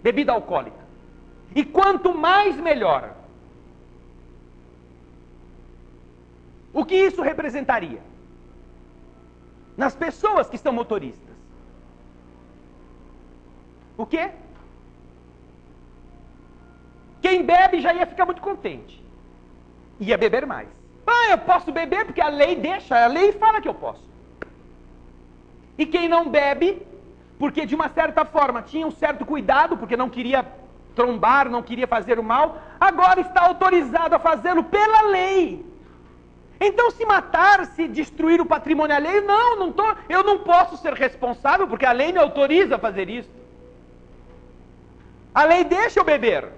bebida alcoólica. E quanto mais, melhor. O que isso representaria? Nas pessoas que são motoristas. O quê? Quem bebe já ia ficar muito contente. Ia beber mais. Ah, eu posso beber porque a lei deixa, a lei fala que eu posso. E quem não bebe, porque de uma certa forma tinha um certo cuidado, porque não queria trombar, não queria fazer o mal, agora está autorizado a fazê-lo pela lei. Então, se matar, se destruir o patrimônio alheio, eu não posso ser responsável, porque a lei me autoriza a fazer isso. A lei deixa eu beber.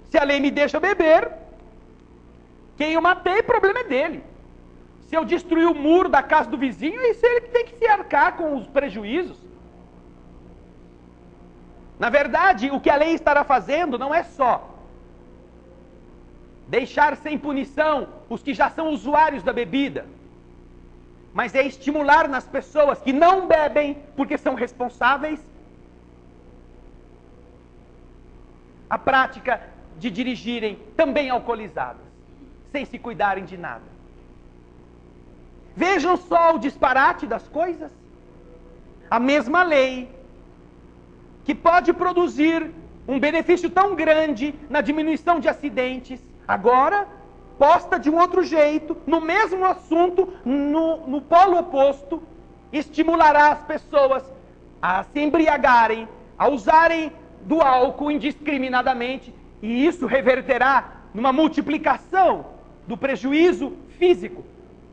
Se a lei me deixa beber, quem eu matei, o problema é dele. Se eu destruir o muro da casa do vizinho, isso ele tem que se arcar com os prejuízos. Na verdade, o que a lei estará fazendo não é só deixar sem punição os que já são usuários da bebida, mas é estimular nas pessoas que não bebem porque são responsáveis a prática de dirigirem também alcoolizadas, sem se cuidarem de nada. Vejam só o disparate das coisas. A mesma lei que pode produzir um benefício tão grande na diminuição de acidentes, agora posta de um outro jeito, no mesmo assunto, no polo oposto, estimulará as pessoas a se embriagarem, a usarem do álcool indiscriminadamente, e isso reverterá numa multiplicação do prejuízo físico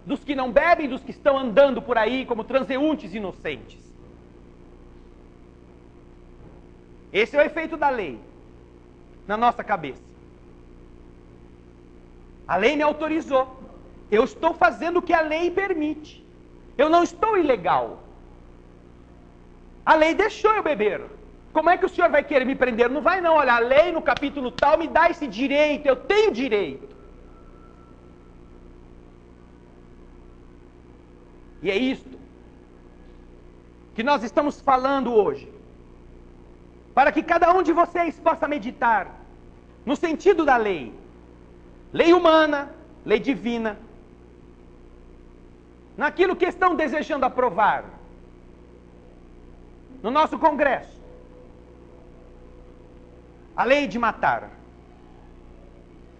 dos que não bebem, dos que estão andando por aí como transeuntes inocentes. Esse é o efeito da lei na nossa cabeça. A lei me autorizou. Eu estou fazendo o que a lei permite. Eu não estou ilegal. A lei deixou eu beber. Como é que o senhor vai querer me prender? Não vai não, olha, a lei no capítulo tal me dá esse direito, eu tenho direito. E é isto que nós estamos falando hoje. Para que cada um de vocês possa meditar no sentido da lei. Lei humana, lei divina. Naquilo que estão desejando aprovar. No nosso Congresso. A lei de matar.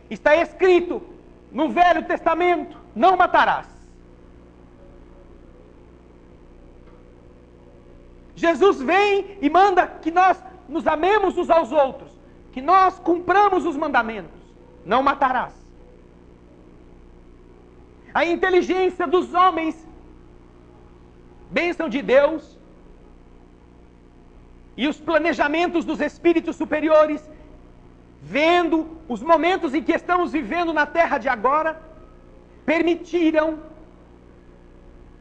Está escrito no Velho Testamento, não matarás. Jesus vem e manda que nós nos amemos uns aos outros, que nós cumpramos os mandamentos. Não matarás. A inteligência dos homens, bênção de Deus, e os planejamentos dos espíritos superiores, vendo os momentos em que estamos vivendo na terra de agora, permitiram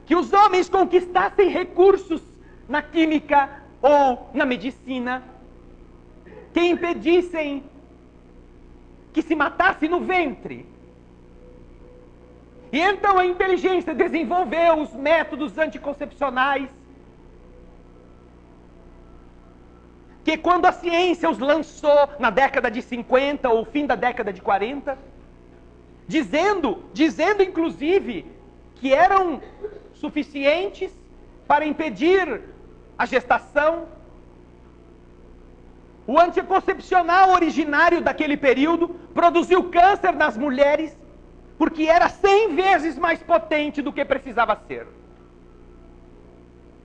que os homens conquistassem recursos na química ou na medicina, que impedissem que se matasse no ventre. E então a inteligência desenvolveu os métodos anticoncepcionais, que quando a ciência os lançou na década de 50 ou fim da década de 40, dizendo inclusive que eram suficientes para impedir a gestação, o anticoncepcional originário daquele período produziu câncer nas mulheres, porque era 100 vezes mais potente do que precisava ser.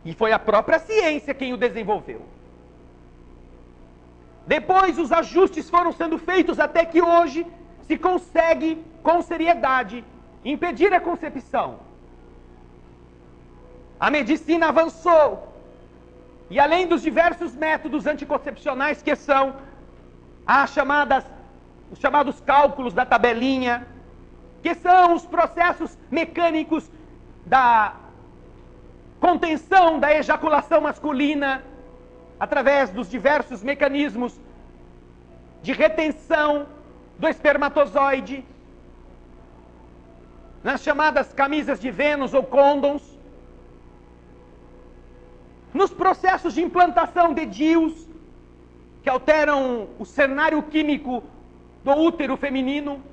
E foi a própria ciência quem o desenvolveu. Depois os ajustes foram sendo feitos até que hoje se consegue, com seriedade, impedir a concepção. A medicina avançou E além dos diversos métodos anticoncepcionais que são os chamados cálculos da tabelinha, que são os processos mecânicos da contenção da ejaculação masculina, através dos diversos mecanismos de retenção do espermatozoide, nas chamadas camisas de Vênus ou condons, nos processos de implantação de DIUs, que alteram o cenário químico do útero feminino,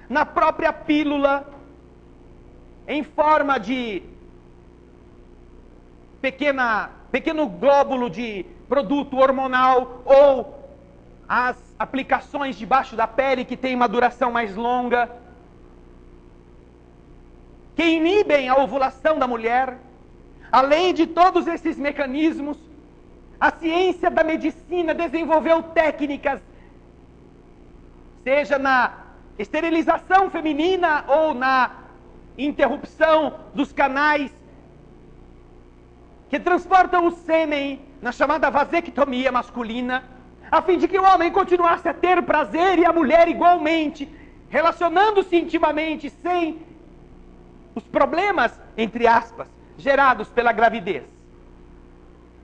na própria pílula, em forma de pequeno glóbulo de produto hormonal, ou as aplicações debaixo da pele que tem uma duração mais longa, que inibem a ovulação da mulher. Além de todos esses mecanismos, a ciência da medicina desenvolveu técnicas, seja na esterilização feminina ou na interrupção dos canais que transportam o sêmen, na chamada vasectomia masculina, a fim de que o homem continuasse a ter prazer e a mulher igualmente, relacionando-se intimamente sem os problemas, entre aspas, gerados pela gravidez.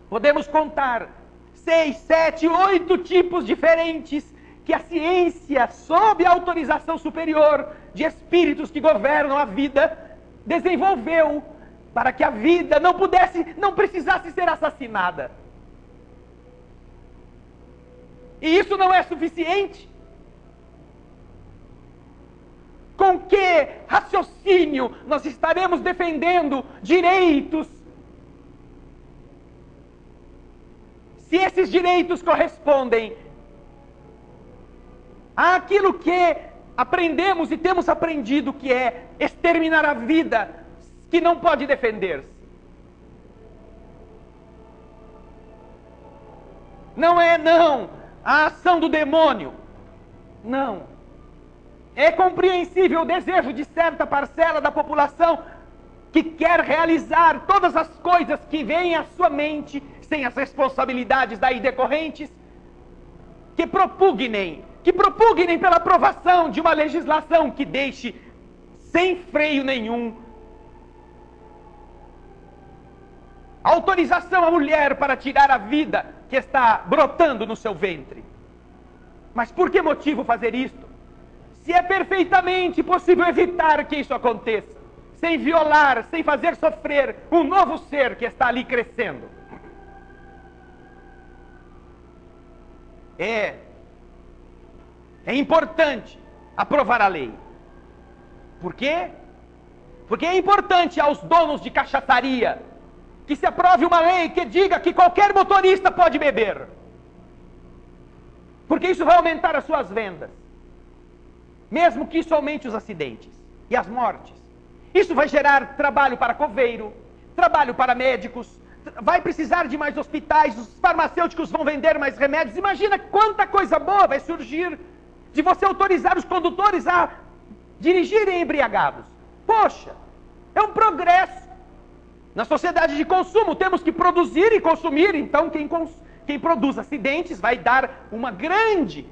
Podemos contar 6, 7, 8 tipos diferentes que a ciência, sob a autorização superior de espíritos que governam a vida, desenvolveu para que a vida não precisasse ser assassinada. E isso não é suficiente? Com que raciocínio nós estaremos defendendo direitos, se esses direitos correspondem àquilo que aprendemos e temos aprendido, que é exterminar a vida, que não pode defender-se? Não é, não, a ação do demônio. Não. É compreensível o desejo de certa parcela da população que quer realizar todas as coisas que vêm à sua mente, sem as responsabilidades daí decorrentes, que propugnem pela aprovação de uma legislação que deixe sem freio nenhum autorização à mulher para tirar a vida que está brotando no seu ventre. Mas por que motivo fazer isto? Se é perfeitamente possível evitar que isso aconteça, sem violar, sem fazer sofrer um novo ser que está ali crescendo. É importante aprovar a lei. Por quê? Porque é importante aos donos de cachaçaria que se aprove uma lei que diga que qualquer motorista pode beber. Porque isso vai aumentar as suas vendas. Mesmo que isso aumente os acidentes e as mortes. Isso vai gerar trabalho para coveiro, trabalho para médicos, vai precisar de mais hospitais, os farmacêuticos vão vender mais remédios. Imagina quanta coisa boa vai surgir de você autorizar os condutores a dirigirem embriagados. Poxa, é um progresso. Na sociedade de consumo temos que produzir e consumir, então quem produz acidentes vai dar uma grande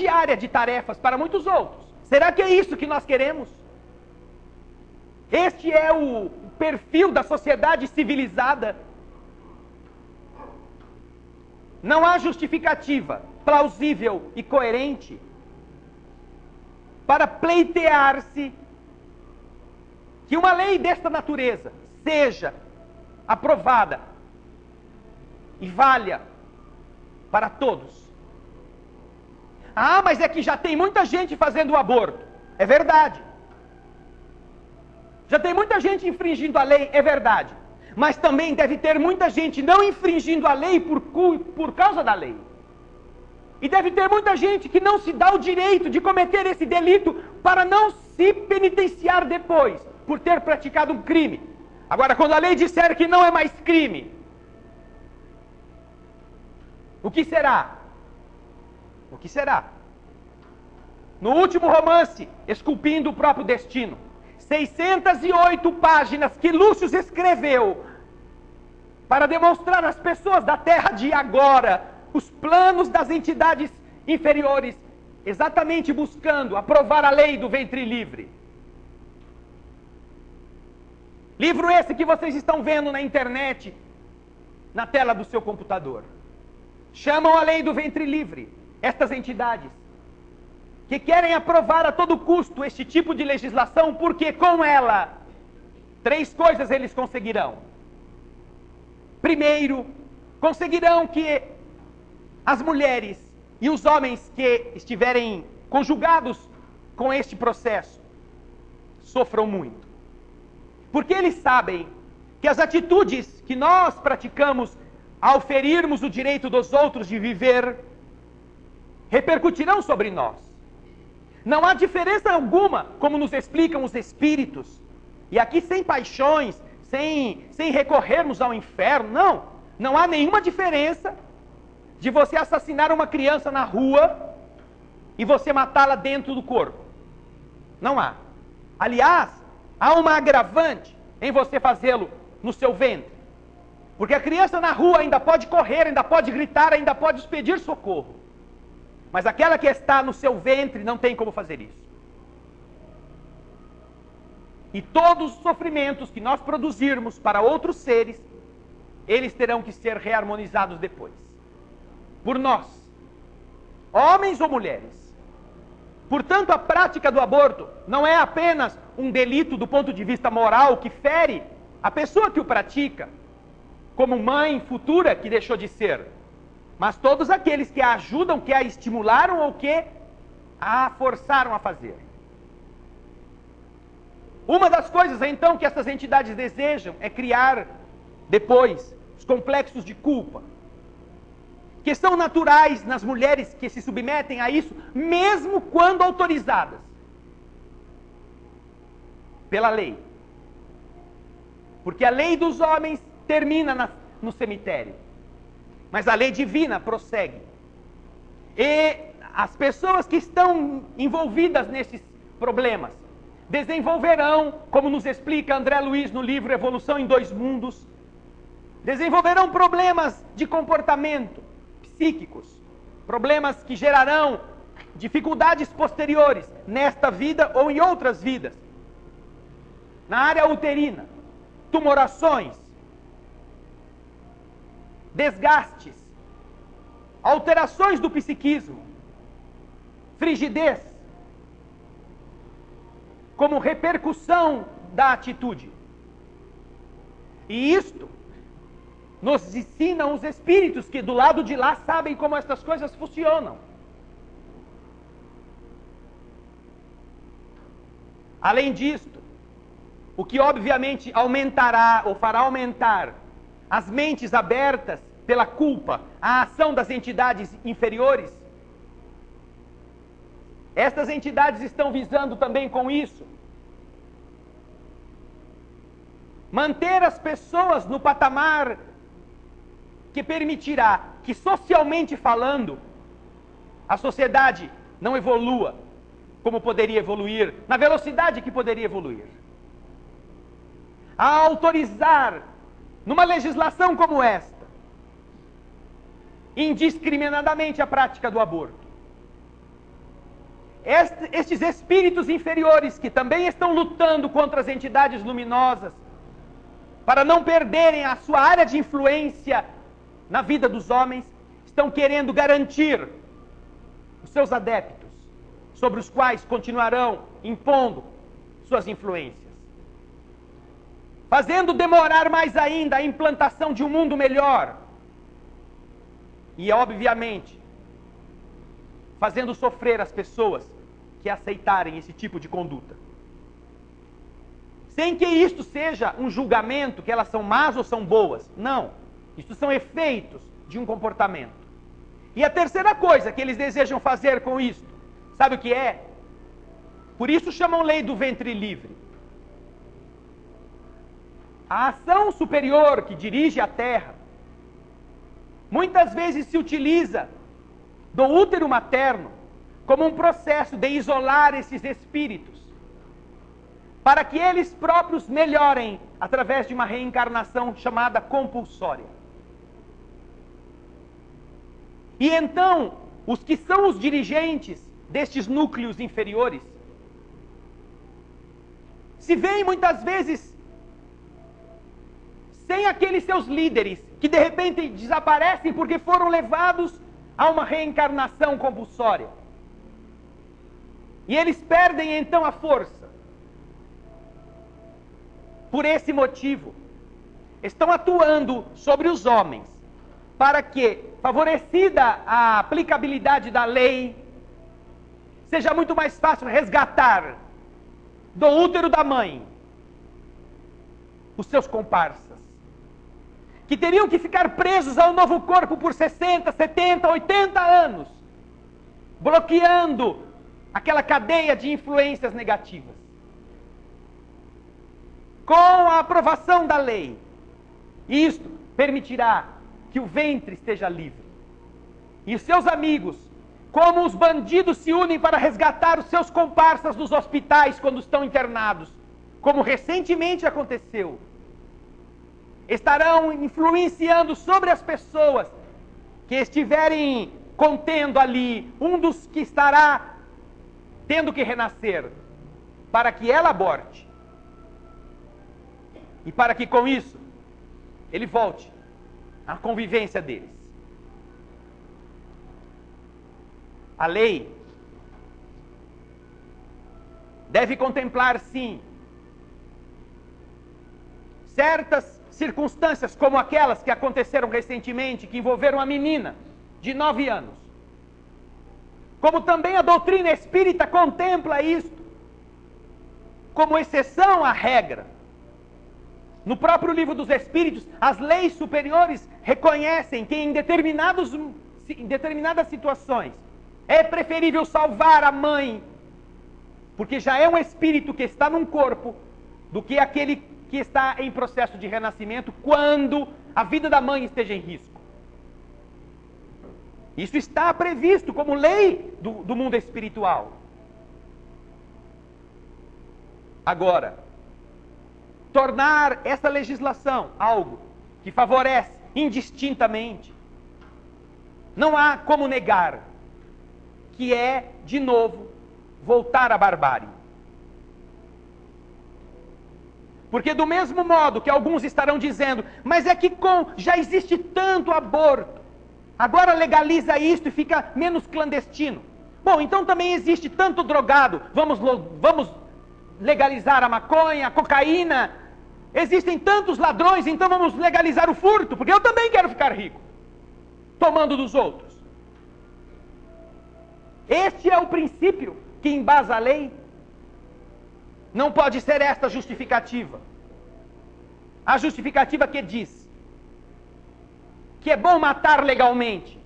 área de tarefas para muitos outros. Será que é isso que nós queremos? Este é o perfil da sociedade civilizada? Não há justificativa plausível e coerente para pleitear-se que uma lei desta natureza seja aprovada e valha para todos. Ah, mas é que já tem muita gente fazendo o aborto. É verdade. Já tem muita gente infringindo a lei, é verdade. Mas também deve ter muita gente não infringindo a lei por causa da lei. E deve ter muita gente que não se dá o direito de cometer esse delito para não se penitenciar depois, por ter praticado um crime. Agora, quando a lei disser que não é mais crime, o que será? O que será? No último romance, Esculpindo o Próprio Destino, 608 páginas que Lúcio escreveu para demonstrar às pessoas da terra de agora os planos das entidades inferiores, exatamente buscando aprovar a lei do ventre livre. Livro esse que vocês estão vendo na internet, na tela do seu computador. Chamam a lei do ventre livre estas entidades, que querem aprovar a todo custo este tipo de legislação, porque com ela, 3 coisas eles conseguirão. Primeiro, conseguirão que as mulheres e os homens que estiverem conjugados com este processo sofram muito. Porque eles sabem que as atitudes que nós praticamos ao ferirmos o direito dos outros de viver repercutirão sobre nós. Não há diferença alguma, como nos explicam os espíritos, e aqui sem paixões, sem recorrermos ao inferno, não há nenhuma diferença de você assassinar uma criança na rua e você matá-la dentro do corpo. Não há. Aliás, há uma agravante em você fazê-lo no seu ventre. Porque a criança na rua ainda pode correr, ainda pode gritar, ainda pode pedir socorro. Mas aquela que está no seu ventre não tem como fazer isso. E todos os sofrimentos que nós produzirmos para outros seres, eles terão que ser reharmonizados depois. Por nós, homens ou mulheres. Portanto, a prática do aborto não é apenas um delito do ponto de vista moral que fere a pessoa que o pratica, como mãe futura que deixou de ser, mas todos aqueles que a ajudam, que a estimularam ou que a forçaram a fazer. Uma das coisas, então, que essas entidades desejam é criar, depois, os complexos de culpa, que são naturais nas mulheres que se submetem a isso, mesmo quando autorizadas pela lei. Porque a lei dos homens termina no cemitério, mas a lei divina prossegue. E as pessoas que estão envolvidas nesses problemas desenvolverão, como nos explica André Luiz no livro Evolução em 2 Mundos, desenvolverão problemas de comportamento psíquicos, problemas que gerarão dificuldades posteriores nesta vida ou em outras vidas. Na área uterina, tumorações, desgastes, alterações do psiquismo, frigidez, como repercussão da atitude. E isto nos ensinam os espíritos que do lado de lá sabem como essas coisas funcionam. Além disto, o que obviamente aumentará ou fará aumentar as mentes abertas pela culpa, a ação das entidades inferiores. Estas entidades estão visando também com isso manter as pessoas no patamar que permitirá que, socialmente falando, a sociedade não evolua como poderia evoluir, na velocidade que poderia evoluir. A autorizar, numa legislação como esta, indiscriminadamente a prática do aborto. Estes espíritos inferiores que também estão lutando contra as entidades luminosas, para não perderem a sua área de influência na vida dos homens, estão querendo garantir os seus adeptos, sobre os quais continuarão impondo suas influências, fazendo demorar mais ainda a implantação de um mundo melhor e, obviamente, fazendo sofrer as pessoas que aceitarem esse tipo de conduta. Sem que isto seja um julgamento, que elas são más ou são boas. Não. Isto são efeitos de um comportamento. E a terceira coisa que eles desejam fazer com isto, sabe o que é? Por isso chamam lei do ventre livre. A ação superior que dirige a Terra, muitas vezes se utiliza do útero materno como um processo de isolar esses espíritos, para que eles próprios melhorem através de uma reencarnação chamada compulsória. E então, os que são os dirigentes destes núcleos inferiores se veem muitas vezes sem aqueles seus líderes, que de repente desaparecem porque foram levados a uma reencarnação compulsória. E eles perdem então a força. Por esse motivo, estão atuando sobre os homens, para que, favorecida a aplicabilidade da lei, seja muito mais fácil resgatar do útero da mãe os seus comparsas, que teriam que ficar presos ao novo corpo por 60, 70, 80 anos, bloqueando aquela cadeia de influências negativas. Com a aprovação da lei, isto permitirá que o ventre esteja livre. E os seus amigos, como os bandidos se unem para resgatar os seus comparsas dos hospitais quando estão internados, como recentemente aconteceu, estarão influenciando sobre as pessoas que estiverem contendo ali um dos que estará tendo que renascer, para que ela aborte. E para que com isso ele volte à convivência deles. A lei deve contemplar, sim, certas circunstâncias como aquelas que aconteceram recentemente, que envolveram a menina de 9 anos. Como também a doutrina espírita contempla isto como exceção à regra. No próprio livro dos Espíritos, as leis superiores reconhecem que em determinadas situações é preferível salvar a mãe, porque já é um espírito que está num corpo, do que aquele que está em processo de renascimento quando a vida da mãe esteja em risco. Isso está previsto como lei do mundo espiritual. Agora, tornar essa legislação algo que favorece indistintamente, não há como negar que é, de novo, voltar à barbárie. Porque do mesmo modo que alguns estarão dizendo, mas é que já existe tanto aborto, agora legaliza isto e fica menos clandestino. Bom, então também existe tanto drogado, vamos legalizar a maconha, a cocaína. Existem tantos ladrões, então vamos legalizar o furto, porque eu também quero ficar rico, tomando dos outros. Este é o princípio que embasa a lei. Não pode ser esta justificativa. A justificativa que diz que é bom matar legalmente,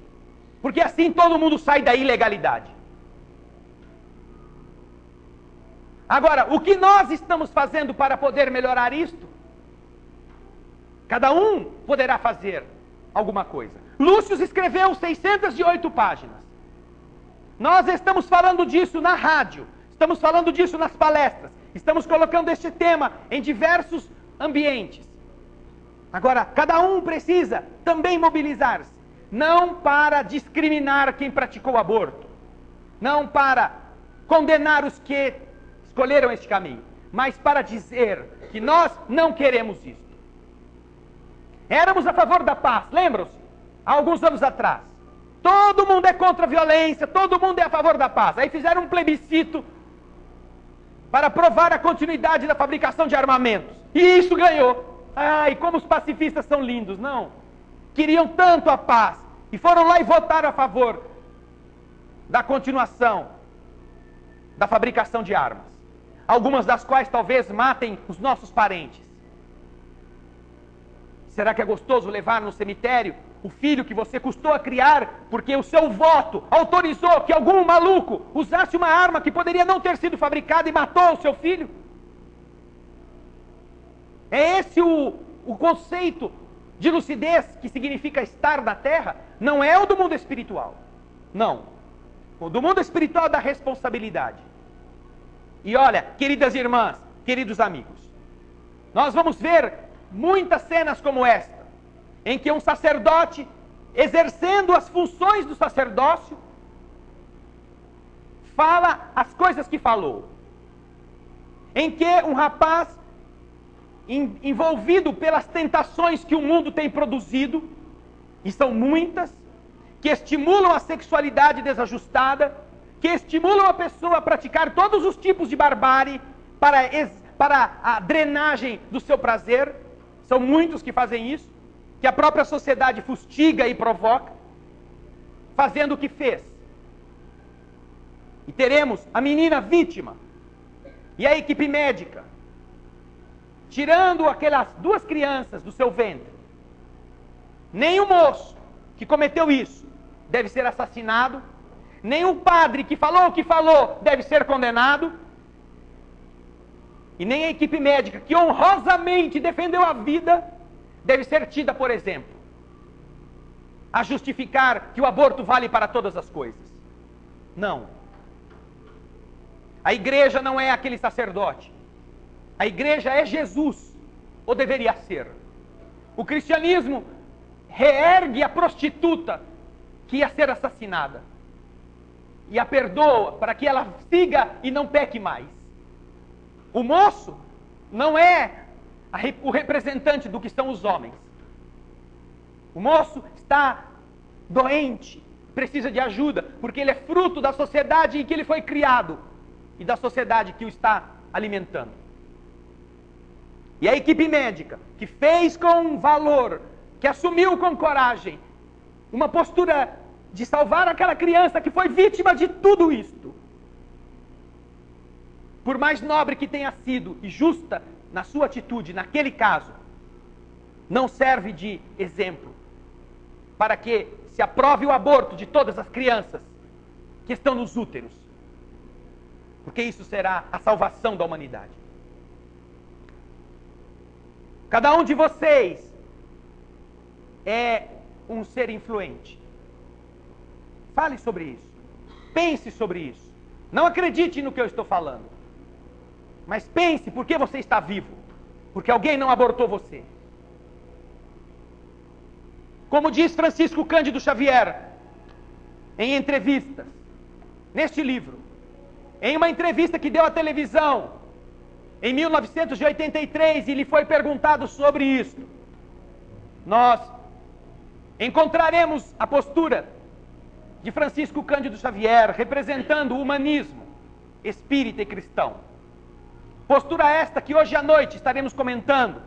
porque assim todo mundo sai da ilegalidade. Agora, o que nós estamos fazendo para poder melhorar isto? Cada um poderá fazer alguma coisa. Lúcio escreveu 608 páginas. Nós estamos falando disso na rádio, estamos falando disso nas palestras, estamos colocando este tema em diversos ambientes. Agora, cada um precisa também mobilizar-se, não para discriminar quem praticou o aborto, não para condenar os que escolheram este caminho, mas para dizer que nós não queremos isso. Éramos a favor da paz, lembram-se? Há alguns anos atrás. Todo mundo é contra a violência, todo mundo é a favor da paz. Aí fizeram um plebiscito para provar a continuidade da fabricação de armamentos. E isso ganhou. Ai, como os pacifistas são lindos, não? Queriam tanto a paz. E foram lá e votaram a favor da continuação da fabricação de armas. Algumas das quais talvez matem os nossos parentes. Será que é gostoso levar no cemitério o filho que você custou a criar, porque o seu voto autorizou que algum maluco usasse uma arma que poderia não ter sido fabricada e matou o seu filho? É esse o conceito de lucidez que significa estar na Terra? Não é o do mundo espiritual. Não. O do mundo espiritual é da responsabilidade. E olha, queridas irmãs, queridos amigos, nós vamos ver muitas cenas como esta, em que um sacerdote, exercendo as funções do sacerdócio, fala as coisas que falou. Em que um rapaz, envolvido pelas tentações que o mundo tem produzido, e são muitas, que estimulam a sexualidade desajustada, que estimulam a pessoa a praticar todos os tipos de barbárie para a drenagem do seu prazer. São muitos que fazem isso, que a própria sociedade fustiga e provoca, fazendo o que fez. E teremos a menina vítima e a equipe médica tirando aquelas 2 crianças do seu ventre. Nem o moço que cometeu isso deve ser assassinado, nem o padre que falou o que falou deve ser condenado, e nem a equipe médica que honrosamente defendeu a vida deve ser tida, por exemplo, a justificar que o aborto vale para todas as coisas. Não. A igreja não é aquele sacerdote. A igreja é Jesus, ou deveria ser. O cristianismo reergue a prostituta que ia ser assassinada e a perdoa para que ela siga e não peque mais. O moço não é o representante do que são os homens. O moço está doente, precisa de ajuda, porque ele é fruto da sociedade em que ele foi criado e da sociedade que o está alimentando. E a equipe médica, que fez com valor, que assumiu com coragem uma postura de salvar aquela criança que foi vítima de tudo isto, por mais nobre que tenha sido e justa na sua atitude, naquele caso, não serve de exemplo para que se aprove o aborto de todas as crianças que estão nos úteros, porque isso será a salvação da humanidade. Cada um de vocês é um ser influente. Fale sobre isso. Pense sobre isso. Não acredite no que eu estou falando. Mas pense por que você está vivo. Porque alguém não abortou você. Como diz Francisco Cândido Xavier, em entrevistas, neste livro, em uma entrevista que deu à televisão, em 1983, e lhe foi perguntado sobre isso, nós encontraremos a postura de Francisco Cândido Xavier representando o humanismo espírita e cristão. Postura esta que hoje à noite estaremos comentando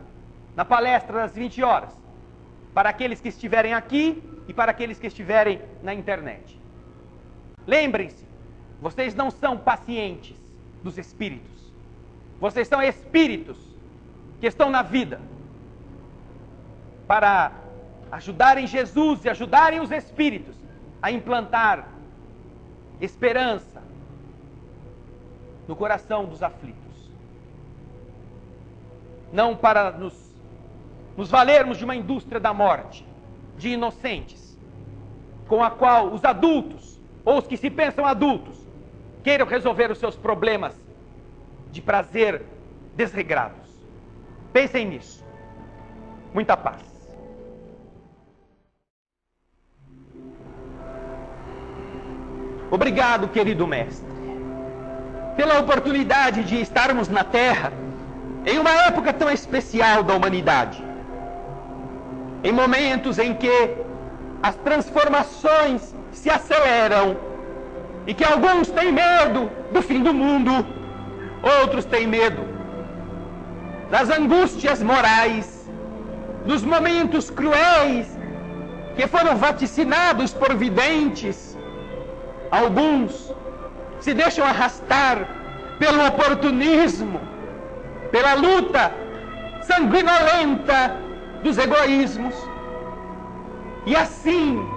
na palestra das 20 horas, para aqueles que estiverem aqui e para aqueles que estiverem na internet. Lembrem-se, vocês não são pacientes dos espíritos. Vocês são espíritos que estão na vida para ajudarem Jesus e ajudarem os espíritos a implantar esperança no coração dos aflitos. Não para nos valermos de uma indústria da morte, de inocentes, com a qual os adultos, ou os que se pensam adultos, queiram resolver os seus problemas de prazer desregrados. Pensem nisso. Muita paz. Obrigado, querido mestre, pela oportunidade de estarmos na Terra em uma época tão especial da humanidade, em momentos em que as transformações se aceleram e que alguns têm medo do fim do mundo, outros têm medo das angústias morais, dos momentos cruéis que foram vaticinados por videntes. Alguns se deixam arrastar pelo oportunismo, pela luta sanguinolenta dos egoísmos. E assim,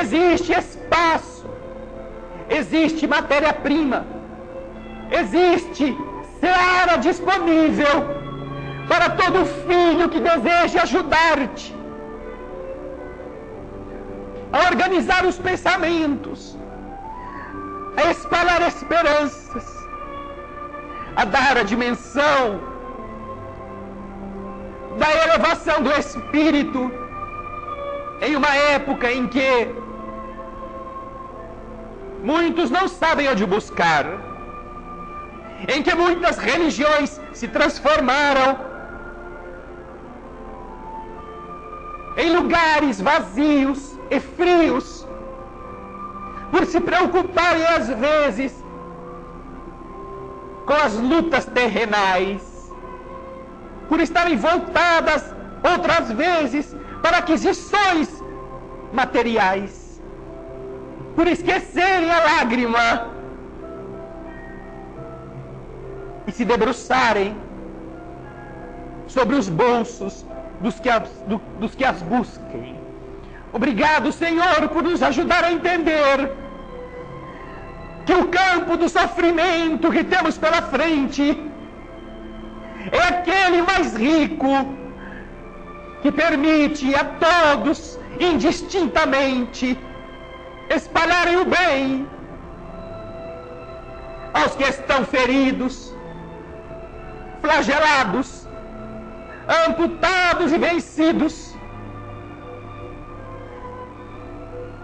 existe espaço, existe matéria-prima, existe seara disponível para todo filho que deseje ajudar-te a organizar os pensamentos, a espalhar esperanças, a dar a dimensão da elevação do espírito em uma época em que muitos não sabem onde buscar, em que muitas religiões se transformaram em lugares vazios e frios, por se preocuparem às vezes com as lutas terrenais, por estarem voltadas outras vezes para aquisições materiais, por esquecerem a lágrima e se debruçarem sobre os bolsos dos que as busquem. Obrigado, Senhor, por nos ajudar a entender que o campo do sofrimento que temos pela frente é aquele mais rico, que permite a todos, indistintamente, espalharem o bem aos que estão feridos, flagelados, amputados e vencidos,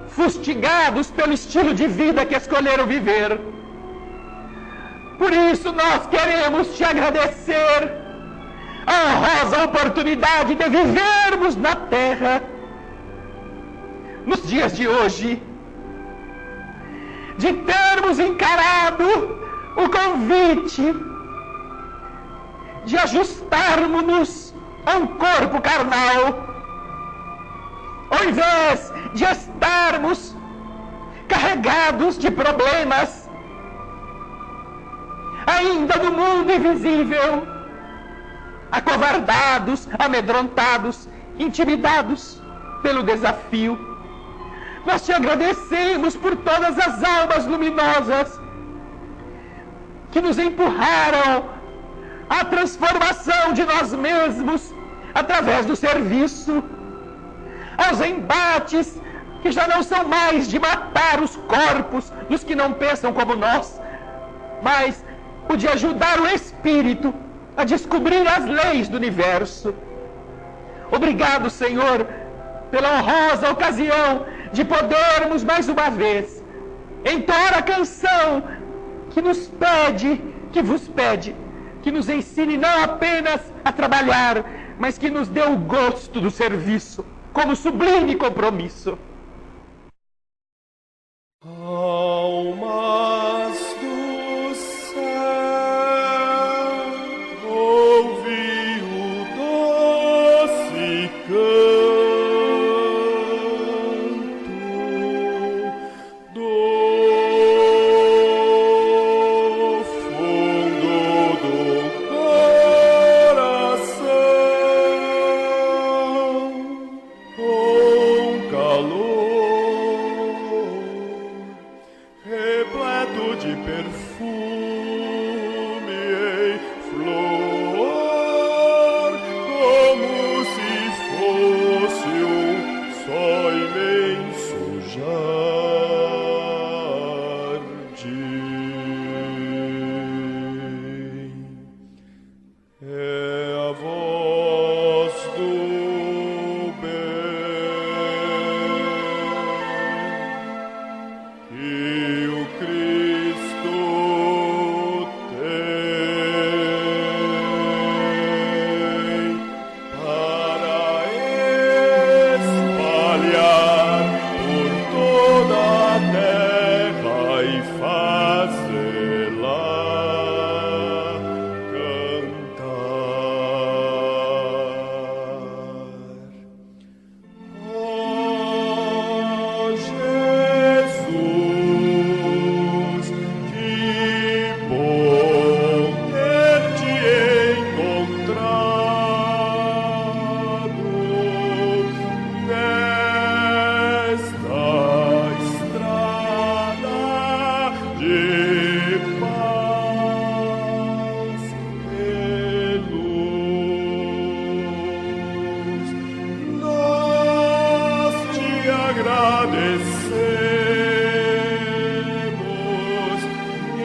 fustigados pelo estilo de vida que escolheram viver. Por isso nós queremos te agradecer a honrosa oportunidade de vivermos na terra, nos dias de hoje, de termos encarado o convite de ajustarmos-nos a um corpo carnal, ao invés de estarmos carregados de problemas ainda no mundo invisível, acovardados, amedrontados, intimidados pelo desafio. Nós te agradecemos por todas as almas luminosas que nos empurraram à transformação de nós mesmos através do serviço, aos embates que já não são mais de matar os corpos dos que não pensam como nós, mas o de ajudar o espírito a descobrir as leis do universo. Obrigado, Senhor, pela honrosa ocasião de podermos mais uma vez entoar a canção que nos pede, que vos pede, que nos ensine não apenas a trabalhar, mas que nos dê o gosto do serviço como sublime compromisso. Almas do céu, ouvi o doce canto do fundo do coração, com calor repleto de perfume em flor, como se fosse um só imenso jardim. É a voz do bem que o Cristo tem para espalhar por toda a terra e fazê-la cantar. Oh, Jesus, que bom ter-te encontrado nesta estrada de paz e luz. Nós te agradecemos e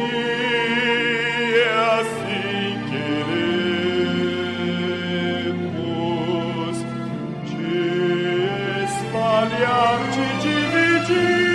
assim Jesus.